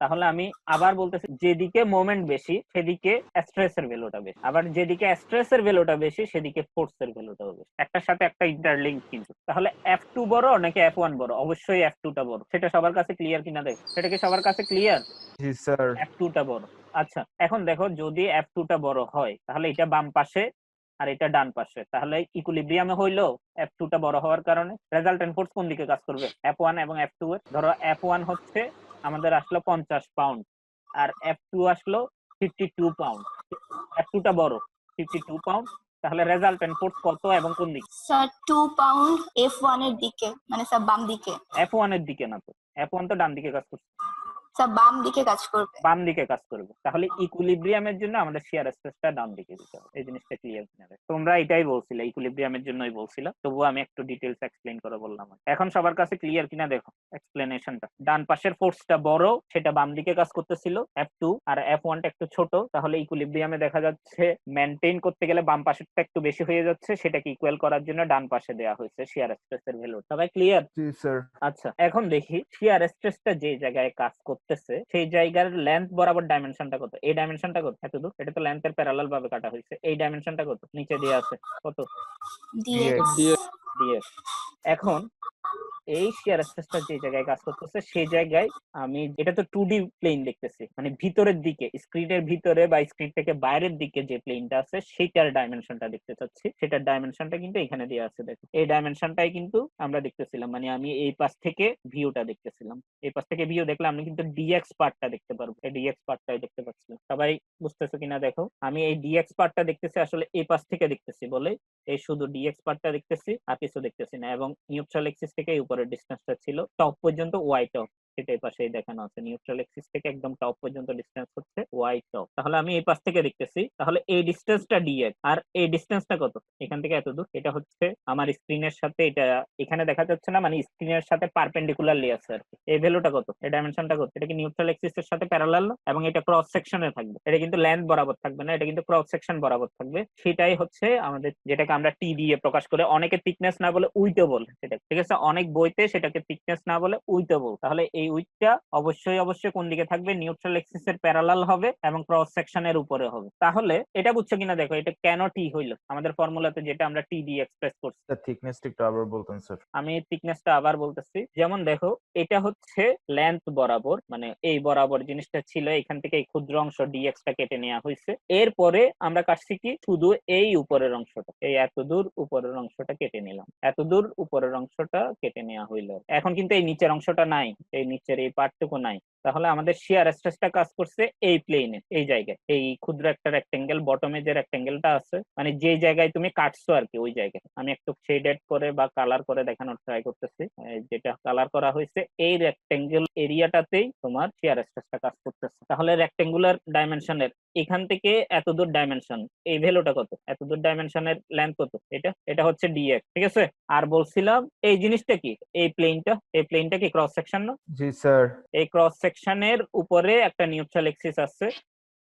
তাহলে আমি আবার বলতেছি, যেদিকে মোমেন্ট বেশি সেদিকে স্ট্রেসের ভ্যালুটা বেশি, আবার যেদিকে স্ট্রেসের ভ্যালুটা বেশি সেদিকে ফোর্সের ভ্যালুটা বেশি, একটার সাথে একটা ইন্টারলিংক কিন্তু। তাহলে f2 বড় নাকি f1 বড়? অবশ্যই f2 টা বড়। সেটা সবার কাছে ক্লিয়ার কিনা দেখ, সেটা কি সবার কাছে ক্লিয়ার? জি স্যার। f2 টা বড়। আচ্ছা এখন দেখো যদি f2 টা বড় হয় তাহলে এটা বাম পাশে আর এটা ডান পাশে, তাহলে ইকুইলিব্রিয়ামে হইলো f2 টা বড় হওয়ার কারণে রেজাল্টেন্ট ফোর্স কোন দিকে কাজ করবে, f1 এবং f2 এর। ধরো f1 হচ্ছে আমাদের আসলো 50 পাউন্ড আর f2 আসলো 52 পাউন্ড, f2 টা বড় 52 পাউন্ড, তাহলে রেজাল্টেন্ট ফোর্স কত এবং কোন দিকে? স্যার 2 পাউন্ড f1 এর দিকে, মানে স্যার বাম দিকে। f1 এর দিকে না তো, f1 তো ডান দিকে কাজ করছে। স্যার বাম দিকে কাজ করবে। বাম দিকে কাজ করবে। তাহলে ইকুইলিব্রিয়ামের জন্য আমাদের শিয়ার স্ট্রেসটা ডান দিকে দিতে হবে। এই জিনিসটা ক্লিয়ার কিনা দেখো। তোমরা এটাই বলছিলে, ইকুইলিব্রিয়ামের জন্যই বলছিলা, তবুও আমি একটু ডিটেইলস এক্সপ্লেইন করে বললাম। এখন সবার কাছে ক্লিয়ার কিনা দেখো এক্সপ্লেনেশনটা। ডান পাশের ফোর্সটা বড়, সেটা বাম দিকে কাজ করতেছিল F2, আর F1টা একটু ছোট, তাহলে ইকুইলিব্রিয়ামে দেখা যাচ্ছে মেইনটেইন করতে গেলে বাম পাশেরটা একটু বেশি হয়ে যাচ্ছে, সেটাকে ইকুয়াল করার জন্য ডান পাশে দেওয়া হয়েছে শিয়ার স্ট্রেসের ভ্যালু। সবাই ক্লিয়ার? জি স্যার। আচ্ছা, এখন দেখি শিয়ার স্ট্রেসটা যে জায়গায় কাজ করতেছে সেই জায়গার লেন্থ বরাবর ডাইমেনশনটা কত। এই ডাইমেনশনটা কত? এতদূর। এটা তো লেন্থের প্যারালাল ভাবে কাটা হয়েছে। এই ডাইমেনশনটা কত? নিচে দেয়া আছে কত? dx dx। এখন এই শিয়ার স্ট্রেসটা যে জায়গায় কাজ করতেছে সেই জায়গায় আমি, এটা তো 2D প্লেন দেখতেছি, মানে ভিতরের দিকে, স্ক্রিনের ভিতরে বা স্ক্রিন থেকে বাইরের দিকে যে প্লেনটা আছে সেটার ডাইমেনশনটা দেখতে চাচ্ছি। সেটার ডাইমেনশনটা কিন্তু এখানে দেওয়া আছে, দেখো এই ডাইমেনশনটাই কিন্তু আমরা দেখতেছিলাম, মানে আমি এই পাশ থেকে ভিউটা দেখতেছিলাম। এই পাশ থেকে ভিউ দেখলে আমি কিন্তু ডিএক্স পার্টটা দেখতে পারবো। এই ডিএক্স পার্টটাই দেখতে পাচ্ছিলাম। সবাই বুঝতেছো কিনা দেখো। আমি এই ডিএক্স পার্টটা দেখতেছি আসলে এই পাশ থেকে দেখতেছি বলে এই শুধু ডিএক্স পার্টটা দেখতেছি, আর কিছু দেখতেছি না। এবং নিউট্রাল এক্সিস থেকে এই উপরের ডিসটেন্সটা ছিল টপ পর্যন্ত ওয়াই টপ, সেটা এই পাশেই দেখানো আছে। নিউট্রাল এক্সিস থেকে একদম টপ পর্যন্ত ডিসটেন্স হচ্ছে ওয়াই টপ। তাহলে আমি এই পাশ থেকে দেখতেছি, তাহলে এই ডিসটেন্সটা ডিএক্স, আর এই ডিসটেন্সটা কত এখান থেকে এত দূর। এটা হচ্ছে আমার স্ক্রিনের সাথে, এটা এখানে দেখা যাচ্ছে না, মানে স্ক্রিনের সাথে পারপেন্ডিকুলারলি আছে আর কি। এই ভ্যালুটা কত, এই ডাইমেনশনটা কত, এটা কি নিউট্রাল এক্সিস এর সাথে প্যারালাল না, এবং এটা ক্রস সেকশনে থাকবে। এটা কিন্তু লেন্থ বরাবর থাকবে না, এটা কিন্তু ক্রস সেকশন বরাবর থাকবে। সেটাই হচ্ছে আমাদের, যেটাকে আমরা টি দিয়ে প্রকাশ করে, অনেকে থিকনেস না বলে উইথও বলে সেটা, ঠিক আছে। অনেক বইতে সেটাকে থিকনেস না বলে উইথও বল। তাহলে এই উইথটা অবশ্যই অবশ্যই কোন দিকে থাকবে, নিউট্রাল এক্সিস এর প্যারালাল হবে এবং ক্রস সেকশনের উপরে হবে। তাহলে এটা বুঝছো কিনা দেখো, এটা কেন টি হইলো আমাদের ফর্মুলাতে, যেটা আমরা টি দিয়ে এক্সপ্রেস করছি। স্যার থিকনেসটা একটু আবার বলতেন স্যার। আমি থিকনেসটা আবার বলতেছি। যেমন দেখো, এটা হচ্ছে লেন্থ বরাবর, মানে এই বরাবর জিনিসটা ছিল, এখান থেকে এই ক্ষুদ্র অংশ ডিএক্সটা কেটে নেওয়া হয়েছে। এরপরে আমরা কাটছি কি, শুধু এই উপরের অংশটা, এই এত দূর উপরের অংশটা কেটে নিলাম, এত দূর উপরের অংশটা কেটে নেওয়া হইলো। এখন কিন্তু এই নিচের অংশটা নাই, এই নিচের এই পার্টটুকু নাই। তাহলে আমাদের শিয়ার স্ট্রেসটা কাজ করছে এই প্লেনে, এই জায়গায়, এই ক্ষুদ্র একটা রেক্টেঙ্গেল, বটমে যে রেক্টেঙ্গেলটা আছে, মানে যে জায়গায় তুমি কাটছো আর কি, ওই জায়গায়। আমি একটু শেডেড করে বা কালার করে দেখানোর ট্রাই করতেছি। যেটা কালার করা হয়েছে এই রেক্টেঙ্গেল এরিয়াটাতেই তোমার শিয়ার স্ট্রেসটা কাজ করতেছে। তাহলে রেক্টেঙ্গুলার ডাইমেনশনের এখান থেকে এত দূর ডাইমেনশন, এই ভ্যালুটা কত, এত দূর ডাইমেনশনের লেন্থ কত, এটা হচ্ছে ডিএক্স, ঠিক আছে। আর বলছিলাম এই জিনিসটা কি, এই প্লেনটা কি ক্রস সেকশন না? জি স্যার। এই ক্রস সেকশনের উপরে একটা নিউট্রাল এক্সিস আছে।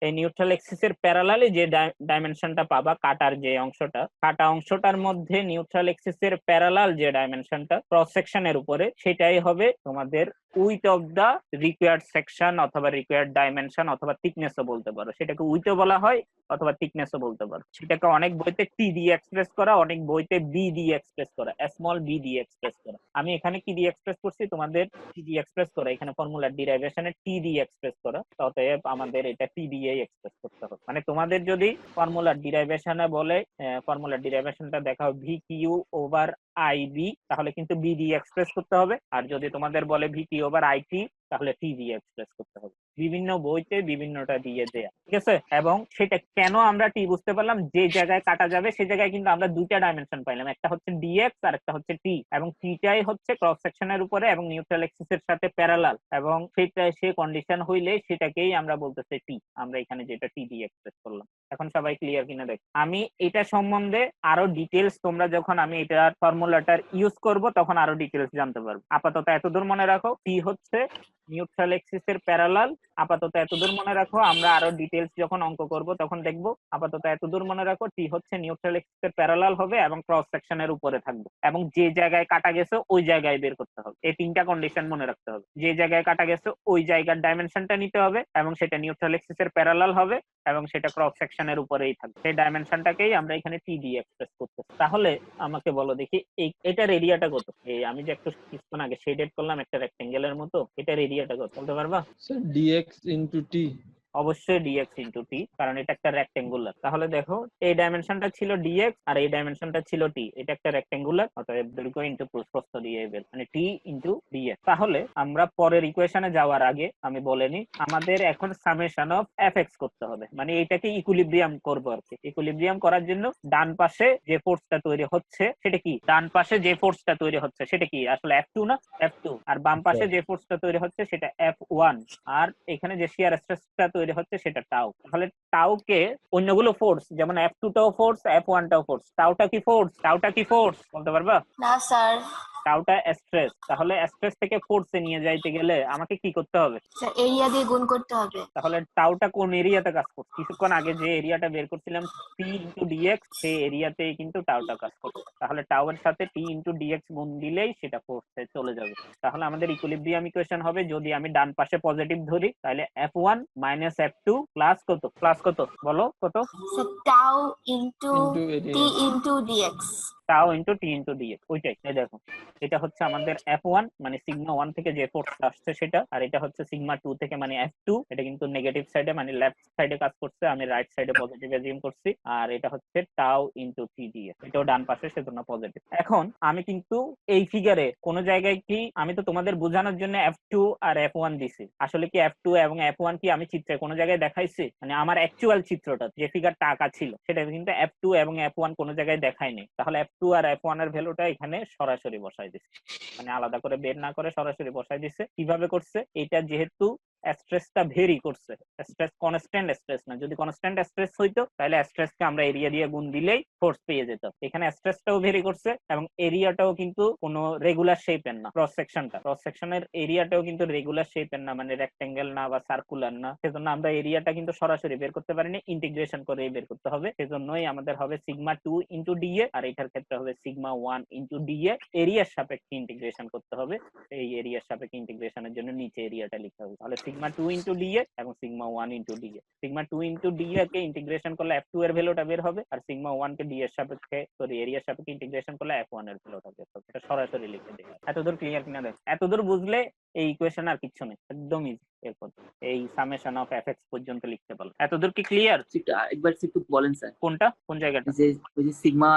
এই নিউট্রাল এক্সিস এর প্যারালালে যে ডাইমেনশনটা পাবা, কাটার যে অংশটা, কাটা অংশটার মধ্যে নিউট্রাল এক্সিস এর প্যারালাল যে ডাইমেনশনটা ক্রস সেকশনের উপরে, সেটাই হবে তোমাদের width of the required section, অথবা রিকোয়ার্ড ডাইমেনশন, অথবা থিকনেসও বলতে পারো। সেটাকে উইথও বলা হয় অথবা থিকনেসও বলতে পারো। সেটাকে অনেক বইতে টি দিয়ে এক্সপ্রেস করা, অনেক বইতে বি দিয়ে এক্সপ্রেস করা, স্মল বি দিয়ে এক্সপ্রেস করা। আমি এখানে কি দিয়ে এক্সপ্রেস করছি, তোমাদের টি দিয়ে এক্সপ্রেস করা, এখানে ফর্মুলার ডিরাইভেশনে টি দিয়ে এক্সপ্রেস করা, অতএব আমাদের এটা টি দিয়ে এক্সপ্রেস করতে হবে। মানে তোমাদের যদি ফর্মুলার ডিরাইভেশনে বলে, ফর্মুলার ডিরাইভেশনটা দেখাও ভি কিউ ওভার আইবি, তাহলে কিন্তু বি দিয়ে এক্সপ্রেস করতে হবে। আর যদি তোমাদের বলে ভি কিউ ওভার আইটি, তাহলে টি দিয়ে এক্সপ্রেস করতে হবে। বিভিন্ন বইতে বিভিন্নটা দিয়ে দেয়া, ঠিক আছে। এবং সেটা কেন আমরা টি বুঝতে পারলাম, যে জায়গায় কাটা যাবে সেই জায়গায় কিন্তু আমরা দুইটা ডাইমেনশন পাইলাম, একটা হচ্ছে ডিএক্স আর একটা হচ্ছে টি, এবং টিটাই হচ্ছে ক্রস সেকশনের উপরে এবং নিউট্রাল এক্সিস এর সাথে প্যারালাল, এবং সেটা সে কন্ডিশন হইলে সেটাকেই আমরা বলতেছি টি। আমরা এখানে যেটা টি দিয়ে এক্সপ্রেস করলাম। এখন সবাই ক্লিয়ার কিনা দেখ। আমি এটা সম্বন্ধে আরো ডিটেলস, তোমরা যখন আমি এটার ফর্মুলাটার ইউজ করব তখন আরো ডিটেলস জানতে পারবো। আপাতত এতদূর মনে রাখো, টি হচ্ছে নিউট্রাল এক্সিস এর প্যারালাল। আপাতত এতদূর মনে রাখো, আমরা আরো ডিটেলস যখন অঙ্ক করব তখন দেখবো। আপাতত এতদূর মনে রাখো, টি হচ্ছে নিউট্রাল এক্সিস এর প্যারালাল হবে এবং ক্রস সেকশনের উপরে থাকবে, এবং যে জায়গায় কাটা গেছে ওই জায়গায় বের করতে হবে। এই তিনটা কন্ডিশন মনে রাখতে হবে। যে জায়গায় কাটা গেছে ওই জায়গার ডাইমেনশনটা নিতে হবে, এবং সেটা নিউট্রাল এক্সিস এর প্যারালাল হবে, এবং সেটা ক্রস সেকশনের উপরেই থাকবে। সেই ডাইমেনশনটাকেই আমরা এখানে টি দিয়ে এক্সপ্রেস করতেছি। তাহলে আমাকে বলো দেখি, এটার এরিয়াটা কত? এই আমি যে একটু কিছুক্ষণ আগে শেডেড করলাম একটা রেক্টেঙ্গেলের মতো, এটার এরিয়াটা কত বলতে পারবা? Sir dx into T. অবশ্যই dx ইনটু t, কারণ এটা একটা রেক্টেঙ্গুলার। তাহলে দেখো এই ডাইমেনশনটা ছিল dx আর এই ডাইমেনশনটা ছিল t, এটা একটা রেক্টেঙ্গুলার, অতএব দৈর্ঘ্য ইনটু প্রস্থ দিয়ে বের, মানে t ইনটু dx। তাহলে আমরা পরের ইকুয়েশনে যাওয়ার আগে আমি বলে নিই, আমাদের এখন সামেশন অফ fx করতে হবে, মানে এটাকে ইকুইলিব্রিয়াম করব আর কি। ইকুইলিব্রিয়াম করার জন্য ডান পাশে যে ফোর্সটা তৈরি হচ্ছে সেটা কি, ডান পাশে যে ফোর্সটা তৈরি হচ্ছে সেটা কি আসলে F2 না, F2, আর বাম পাশে যে ফোর্সটা তৈরি হচ্ছে সেটা F1, আর এখানে যে শিয়ার স্ট্রেসটা তৈরি হচ্ছে সেটা টাউ। তাহলে টাউকে অন্যগুলো ফোর্স, যেমন F2 টাও ফোর্স, F1 টাও ফোর্স, টাউটা কি ফোর্স, টাউটা কি ফোর্স বলতে পারবা? না স্যার, টাউটা স্ট্রেস। তাহলে স্ট্রেস থেকে ফোর্সে নিয়ে যাইতে গেলে আমাকে কি করতে হবে? স্যার এরিয়া দিয়ে গুণ করতে হবে। তাহলে টাউটা কোন এরিয়াতে কাজ করছে? কিছুক্ষণ আগে যে এরিয়াটা বের করছিলাম t ইনটু dx, সেই এরিয়াতেই কিন্তু টাউটা কাজ করছে। তাহলে টাউ এর সাথে t ইনটু dx গুণ দিলেই সেটা ফোর্সে চলে যাবে। তাহলে আমাদের ইকুইলিব্রিয়াম ইকুয়েশন হবে, যদি আমি ডান পাশে পজিটিভ ধরি তাহলে F1 মাইনাস F2 প্লাস কত, প্লাস কত বলো, কত? Sir tau into into T area. Into dx. Tau into T into dx, ওইটাই। এই দেখো এটা হচ্ছে আমাদের F1 মানে সিগমা 1 থেকে যে ফোর্স আসছে সেটা, আর এটা হচ্ছে সিগমা 2 থেকে মানে F2, এটা কিন্তু নেগেটিভ সাইডে মানে লেফট সাইডে কাজ করছে, আমি রাইট সাইডে পজিটিভ অ্যাজিউম করছি, আর এটা হচ্ছে টাউ ইনটু টি ডিএক্স, এটাও ডান পাশে সেজন্য পজিটিভ। এখন আমি কিন্তু এই ফিগারে কোন জায়গায় কি, আমি তো তোমাদের বোঝানোর জন্য F2 আর F1 দিছি, আসলে কি F2 এবং F1 কি আমি চিত্রে কোন জায়গায় দেখাইছি? মানে আমার অ্যাকচুয়াল চিত্রটা যে ফিগারটা আঁকা ছিল সেটা কিন্তু F2 এবং F1 কোন জায়গায় দেখায়নি। তাহলে F2 আর F1 এর ভ্যালুটা এখানে সরাসরি বসাই দিছে, মানে আলাদা করে বের না করে সরাসরি বসাই দিছে। কিভাবে করছে? এটা যেহেতু স্ট্রেসটা ভেরি করছে, স্ট্রেস কনস্ট্যান্ট স্ট্রেস না, যদি কনস্ট্যান্ট স্ট্রেস হইতো তাহলে স্ট্রেসকে আমরা এরিয়া দিয়ে গুণ দিলেই ফোর্স পেয়ে যেত। এখানে স্ট্রেসটাও ভেরি করছে এবং এরিয়াটাও কিন্তু কোনো রেগুলার শেপের না, ক্রস সেকশনের এরিয়াটাও কিন্তু রেগুলার শেপের না, মানে রেক্টেঙ্গেল না বা সার্কুলার না, সেজন্য আমরা এরিয়াটা কিন্তু সরাসরি বের করতে পারিনি, ইন্টিগ্রেশন করে বের করতে হবে। সেজন্যই আমাদের হবে সিগমা 2 ইনটু ডিএ, আর এটার ক্ষেত্রে হবে সিগমা 1 ইনটু ডিএ। এরিয়ার সাপেক্ষে ইন্টিগ্রেশন করতে হবে, এই এরিয়ার সাপেক্ষে ইন্টিগ্রেশনের জন্য নিচে এরিয়াটা লিখতে হবে। তাহলে সিগমা 2 ইনটু ডিএ এবং sigma 1 into DA. Sigma 2 into DA কে ইন্টিগ্রেশন করলে F2 এর ভ্যালুটা বের হবে, আর সিগমা 1 কে ডি এর সাপেক্ষে এরিয়ার সাপেক্ষে ইন্টিগ্রেশন করলে F1 এর ভ্যালুটা বের হবে। এটা সরাসরি লিখে দিই। এতদূর ক্লিয়ার কিনা দেখ? এতদূর বুঝলে এই ইকুয়েশন আর কিছু নেই, একদম ইজি। এরপর এই সামেশন অফ fx পর্যন্ত লিখতে পারো। এতদূর কি ক্লিয়ার? একবার একটু বলেন স্যার, কোনটা, কোন জায়গাটা? ওই যে সিগমা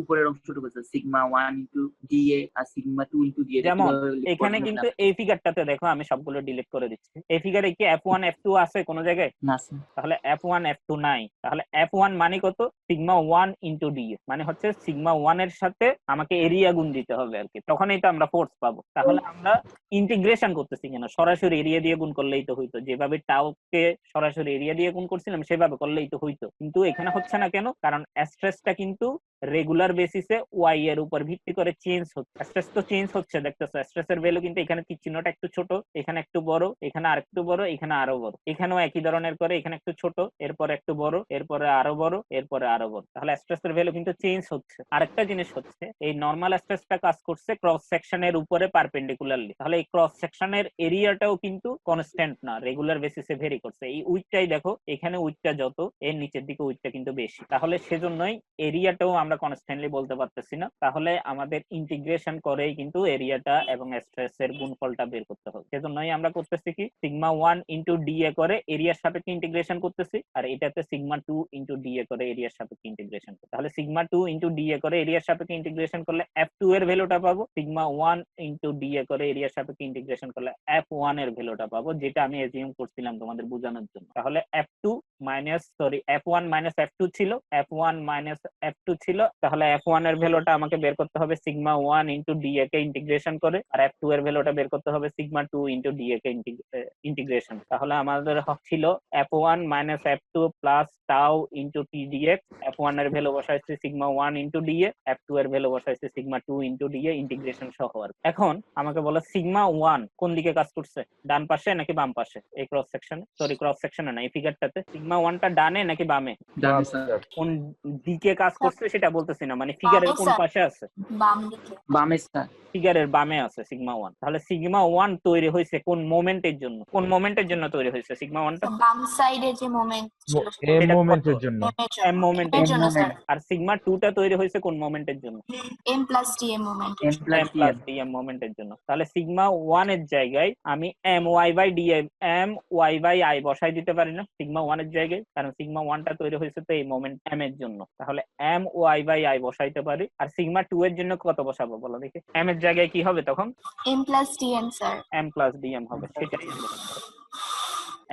উপরের অংশটুকু স্যার, সিগমা 1 ইনটু ডিএ আর সিগমা 2 ইনটু ডিএ। যেমন এখানে কিন্তু এই ফিগারটাতে দেখো আমি সবগুলো ডিলিট করে দিচ্ছি। এই ফিগারে কি F1 F2 আছে কোন জায়গায়? না স্যার। তাহলে F1 F2 নাই। তাহলে F1 মানে কত? সিগমা 1 ইনটু ডিএ, মানে হচ্ছে সিগমা 1 এর সাথে আমাকে এরিয়া গুণ দিতে হবে আর কি, তখনই তো আমরা ফোর্স পাবো। তাহলে আমরা ইন্টিগ্রেশন করতেছি কেন? সরাসরি এরিয়া দিয়ে গুণ করলেই তো হইতো, যেভাবে টাউকে সরাসরি এরিয়া দিয়ে গুণ করছিলাম সেভাবে করলেই তো হইতো, কিন্তু এখানে হচ্ছে না কেন? কারণ স্ট্রেসটা কিন্তু রেগুলার বেসিসে ওয়াই এর উপর ভিত্তি করে চেঞ্জ হচ্ছে। স্ট্রেস তো চেঞ্জ হচ্ছে, দেখতেছো স্ট্রেসের ভ্যালু কিন্তু এখানে তীর চিহ্নটা একটু ছোট, এখানে একটু বড়, এখানে আরেকটু বড়, এখানে আরো বড়, এখানেও একই ধরনের করে, এখানে একটু ছোট, এরপর একটু বড়, এরপরে আরো বড়, এরপরে আরো বড়। তাহলে স্ট্রেসের ভ্যালু কিন্তু চেঞ্জ হচ্ছে। আরেকটা জিনিস হচ্ছে, এই নরমাল স্ট্রেসটা কাজ করছে ক্রস সেকশনের উপরে পারপেন্ডিকুলারলি, তাহলে এই ক্রস সেকশনের এরিয়াটাও কিন্তু কনস্ট্যান্ট না, রেগুলার বেসিসে ভেরি করছে। এই উইডটাই দেখো, এখানে উইডটা যত, এর নিচের দিকে উইডটা কিন্তু বেশি, তাহলে সেজন্যই এরিয়াটাও আমরা কনস্ট্যান্টলি বলতে পারতেছি না। তাহলে আমাদের ইন্টিগ্রেশন করেই কিন্তু এরিয়াটা এবং স্ট্রেসের গুণফলটা বের করতে হবে। সেজন্যই আমরা করতেছি কি, সিগমা 1 ইনটু ডিএ করে এরিয়ার সাপেক্ষে ইন্টিগ্রেশন করতেছি, আর এটাতে সিগমা 2 ইনটু ডিএ করে এরিয়ার সাপেক্ষে ইন্টিগ্রেশন করতে। তাহলে সিগমা 2 ইনটু ডিএ করে এরিয়ার সাপেক্ষে ইন্টিগ্রেশন করলে F2 এর ভ্যালুটা পাবো, সিগমা 1 ইনটু ডিএ করে এরিয়ার সাপেক্ষে ইন্টিগ্রেশন করলে F1 এর ভ্যালুটা পাবো, যেটা আমি অ্যাজিউম করছিলাম তোমাদের বোঝানোর জন্য। তাহলে F1 মাইনাস F2 ছিল, F1 মাইনাস F2 ছিল, তাহলে F1 এর ভ্যালুটা আমাকে বের করতে হবে সিগমা 1 ইনটু ডিএ কে ইন্টিগ্রেশন করে, আর F2 এর ভ্যালুটা বের করতে হবে সিগমা 2 ইনটু ডিএ কে ইন্টিগ্রেশন। তাহলে আমাদের ছিল F1 minus F2 plus tau into T dx. F1 এর ভ্যালু বসাইছি সিগমা 1 ইনটু ডিএ, F2 এর ভ্যালু বসাইছি সিগমা 2 ইনটু ডিএ ইন্টিগ্রেশন সহ। আর এখন আমাকে বলো সিগমা 1 কোন দিকে কাজ করছে, ডান পাশে নাকি বাম পাশে? এই ক্রস সেকশনে না, এই ফিগারটাতে সিগমা 1 টা ডানে নাকি বামে? ডানে স্যার। কোন দিকে কাজ করছে সেটা বলতেছি না, মানে ফিগারের কোন পাশে আছে? বাম দিকে। বামে স্যার। ফিগারের বামে আছে সিগমা 1। তাহলে সিগমা 1 তৈরি হয়েছে কোন মোমেন্টের জন্য? কোন মোমেন্টের জন্য তৈরি হয়েছে সিগমা 1 টা? বাম সাইডে যে মোমেন্ট ছিল এম মোমেন্টের জন্য। এম মোমেন্টের জন্য। আর সিগমা 2 টা তৈরি হয়েছে কোন মোমেন্টের জন্য? M plus D M moment. M plus D M মোমেন্টের জন্য। তাহলে সিগমা 1 এর জায়গায় আমি M Y by D M Y by I বসাই দিতে পারি না সিগমা 1 এর জায়গায়, কারণ সিগমা 1টা তৈরি হয়েছে তো এই মোমেন্ট এম এর জন্য, তাহলে এম ওয়াই বাই আই বসাইতে পারি। আর সিগমা 2 এর জন্য কত বসাবো বলো দেখি? এম এর জায়গায় কি হবে তখন? m plus dm sir. M plus DM হবে, সেটাই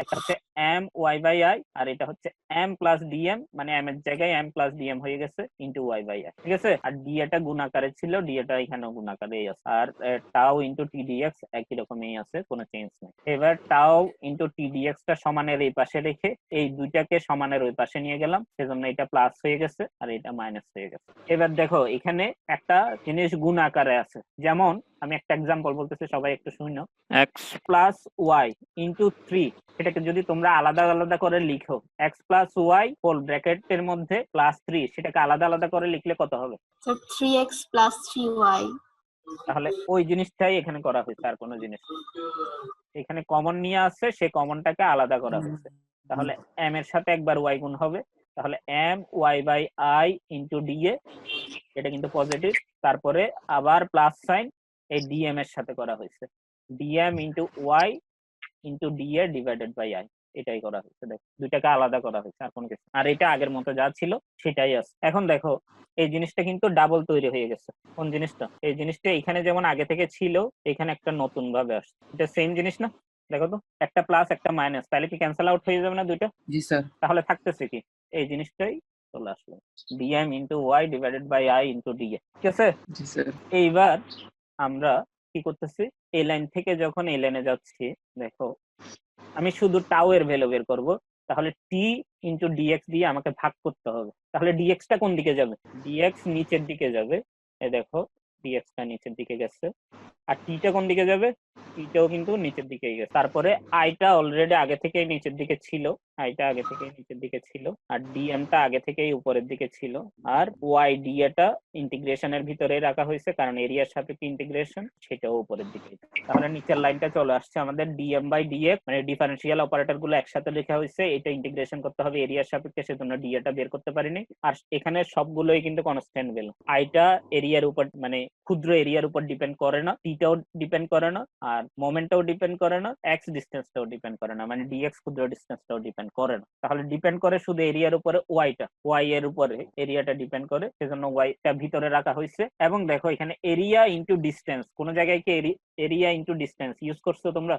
একটা হচ্ছে এম ওয়াই বাই আই আর এটা হচ্ছে এম প্লাস ডিএম, মানে এম এর জায়গায় এম প্লাস ডিএম হয়ে গেছে ইন্টু ওয়াই বাই আই, ঠিক আছে? আর ডি এটা গুণাকারে ছিল, ডি এটা এখানেও গুণাকারেই আছে, আর টাও ইন্টু টিডিএক্স একই রকমই আছে, কোনো চেঞ্জ নেই। এবার টাও ইন্টু টিডিএক্স টা সমানের এই পাশে রেখে এই দুইটাকে সমানের ওই পাশে নিয়ে গেলাম, সেজন্য এটা প্লাস হয়ে গেছে আর এটা মাইনাস হয়ে গেছে। এবার দেখো এখানে একটা জিনিস গুণ আকারে আছে, যেমন আমি একটা এক্সাম্পল বলতেছি, সবাই একটু শুনো। এক্স প্লাস ওয়াই ইন্টু 3, এটাকে যদি তোমরা আলাদা আলাদা করে লিখো, এক্স প্লাস ওয়াই হোল ব্র্যাকেটের মধ্যে প্লাস 3, সেটাকে আলাদা আলাদা করে লিখলে কত হবে? Sir 3x plus 3y। তাহলে ওই জিনিসটাই এখানে করা হয়েছে, আর কোনো জিনিস এখানে কমন নিয়ে আসছে, সেই কমনটাকে আলাদা করা হয়েছে। তাহলে এম এর সাথে একবার ওয়াই গুণ হবে, তাহলে M Y by I into D A, এটা কিন্তু পজিটিভ, তারপরে আবার প্লাস সাইন এই ডিএম এর সাথে করা হয়েছে, DM into Y into D A divided by I, এটাই করা হয়েছে। দেখো দুইটাকে আলাদা করা হয়েছে, আর কোনো কিছু, আর এটা আগের মতো যা ছিল সেটাই আছে। এখন দেখো এই জিনিসটা কিন্তু ডাবল তৈরি হয়ে গেছে। কোন জিনিসটা? এই জিনিসটা এখানে যেমন আগে থেকে ছিল, এখানে একটা নতুন ভাবে আসছে, এটা সেম জিনিস না? দেখো তো, একটা প্লাস একটা মাইনাস, তাহলে কি ক্যান্সেল আউট হয়ে যাবে না দুইটা? জি স্যার। তাহলে থাকতেছে কি? এই জিনিসটাই চলে আসলো, DM into Y divided by I into D A, ঠিক আছে? জি স্যার। এইবার আমরা কি করতেছি, এই লাইন থেকে যখন এই লাইনে যাচ্ছি, দেখো আমি শুধু টাও এর ভ্যালু বের করব, তাহলে টি ইন্টু ডিএক্স দিয়ে আমাকে ভাগ করতে হবে। তাহলে ডিএক্স টা কোন দিকে যাবে? ডিএক্স নিচের দিকে যাবে, এই দেখো ডিএক্স টা নিচের দিকে গেছে, আর টিটা কোন দিকে যাবে? টিটাও কিন্তু নিচের দিকেই গেছে। তারপরে আইটা অলরেডি আগে থেকেই নিচের দিকে ছিল, আইটা আগে থেকেই নিচের দিকে ছিল, আর ডিএমটা আগে থেকেই উপরের দিকে ছিল, আর ওয়াই ডিএটা ইন্টিগ্রেশনের ভিতরে রাখা হয়েছে, কারণ এরিয়ার সাপেক্ষে ইন্টিগ্রেশন, সেটাও উপরের দিকে। তাহলে নিচের লাইনটা চলে আসছে আমাদের ডিএম বাই ডিএক্স, মানে ডিফারেন্সিয়াল অপারেটর গুলো একসাথে লেখা হয়েছে, এটা ইন্টিগ্রেশন করতে হবে এরিয়ার সাপেক্ষে, সেজন্য ডিএটা বের করতে পারিনি। আর এখানে সবগুলোই কিন্তু কনস্ট্যান্ট ভ্যালু, আইটা এরিয়ার উপর মানে ক্ষুদ্র এরিয়ার উপর ডিপেন্ড করে না, টিটাও ডিপেন্ড করে না, আর মোমেন্টটাও ডিপেন্ড করে না, এক্স ডিসটেন্সটাও ডিপেন্ড করে না, মানে ডিএক্স ক্ষুদ্র ডিসটেন্সটাও ডিপেন্ড করে না। তাহলে ডিপেন্ড করে শুধু এরিয়ার উপরে ওয়াইটা, ওয়াই এর উপরে এরিয়াটা ডিপেন্ড করে, সেজন্য ওয়াইটা ভিতরে রাখা হয়েছে। এবং দেখো এখানে এরিয়া ইনটু ডিসটেন্স, কোন জায়গায় কি এরিয়া ইনটু ডিসটেন্স ইউজ করছো তোমরা?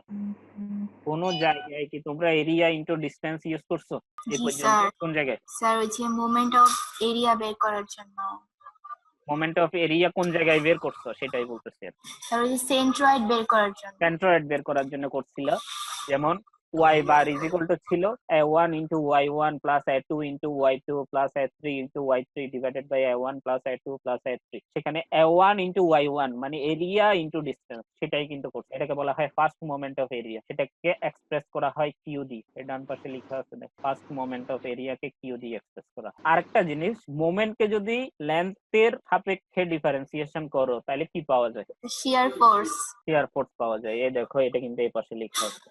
কোন জায়গায় কি তোমরা এরিয়া ইনটু ডিসটেন্স ইউজ করছো এই জি পর্যন্ত? স্যার। কোন জায়গায়? স্যার ওই যে মোমেন্ট অফ এরিয়া বের করার জন্য। মোমেন্ট অফ এরিয়া কোন জায়গায় বের করছো সেটাই বলতেছি। স্যার ওই যে সেন্ট্রয়েড বের করার জন্য। সেন্ট্রয়েড বের করার জন্য করছিল, যেমন y bar is equal to ছিল a1 into y1 plus a2 into y2 plus a3 into y3 divided by a1 plus a2 plus a3, সেখানে a1 into y1 মানে এরিয়া ইনটু ডিসটেন্স, সেটাই কিন্তু করছে। এটাকে বলা হয় ফার্স্ট মোমেন্ট অফ এরিয়া, সেটাকে এক্সপ্রেস করা হয় কিউ ডি, এর ডান পাশে লেখা আছে ফার্স্ট মোমেন্ট অফ এরিয়াকে কিউ ডি এক্সপ্রেস করা। আরেকটা জিনিস, মোমেন্টকে যদি লেন্থের সাপেক্ষে ডিফারেন্সিয়েশন করো তাহলে কি পাওয়া যায়? শিয়ার ফোর্স। শিয়ার ফোর্স পাওয়া যায়। এই দেখো এটা কিন্তু এই পাশে লেখা আছে।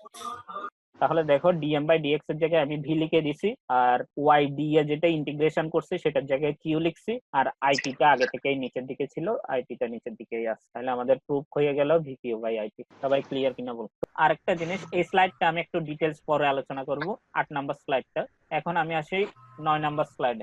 তাহলে দেখো ডিএম বাই ডিএক্স এর জায়গায় আমি ভি লিখে দিছি, আর ওয়াই ডি এ যেটা ইন্টিগ্রেশন করছি সেটার জায়গায় কিউ লিখছি, আর আইটি টা আগে থেকেই নিচের দিকে ছিল, আইটি টা নিচের দিকেই আছে। তাহলে আমাদের প্রুফ হয়ে গেল ভি কিউ বাই আইটি। সবাই ক্লিয়ার কিনা বল? আরেকটা জিনিস, এই স্লাইডটা আমি একটু ডিটেলস পরে আলোচনা করব, 8 নাম্বার স্লাইডটা। এখন আমি আসি 9 নাম্বার স্লাইডে।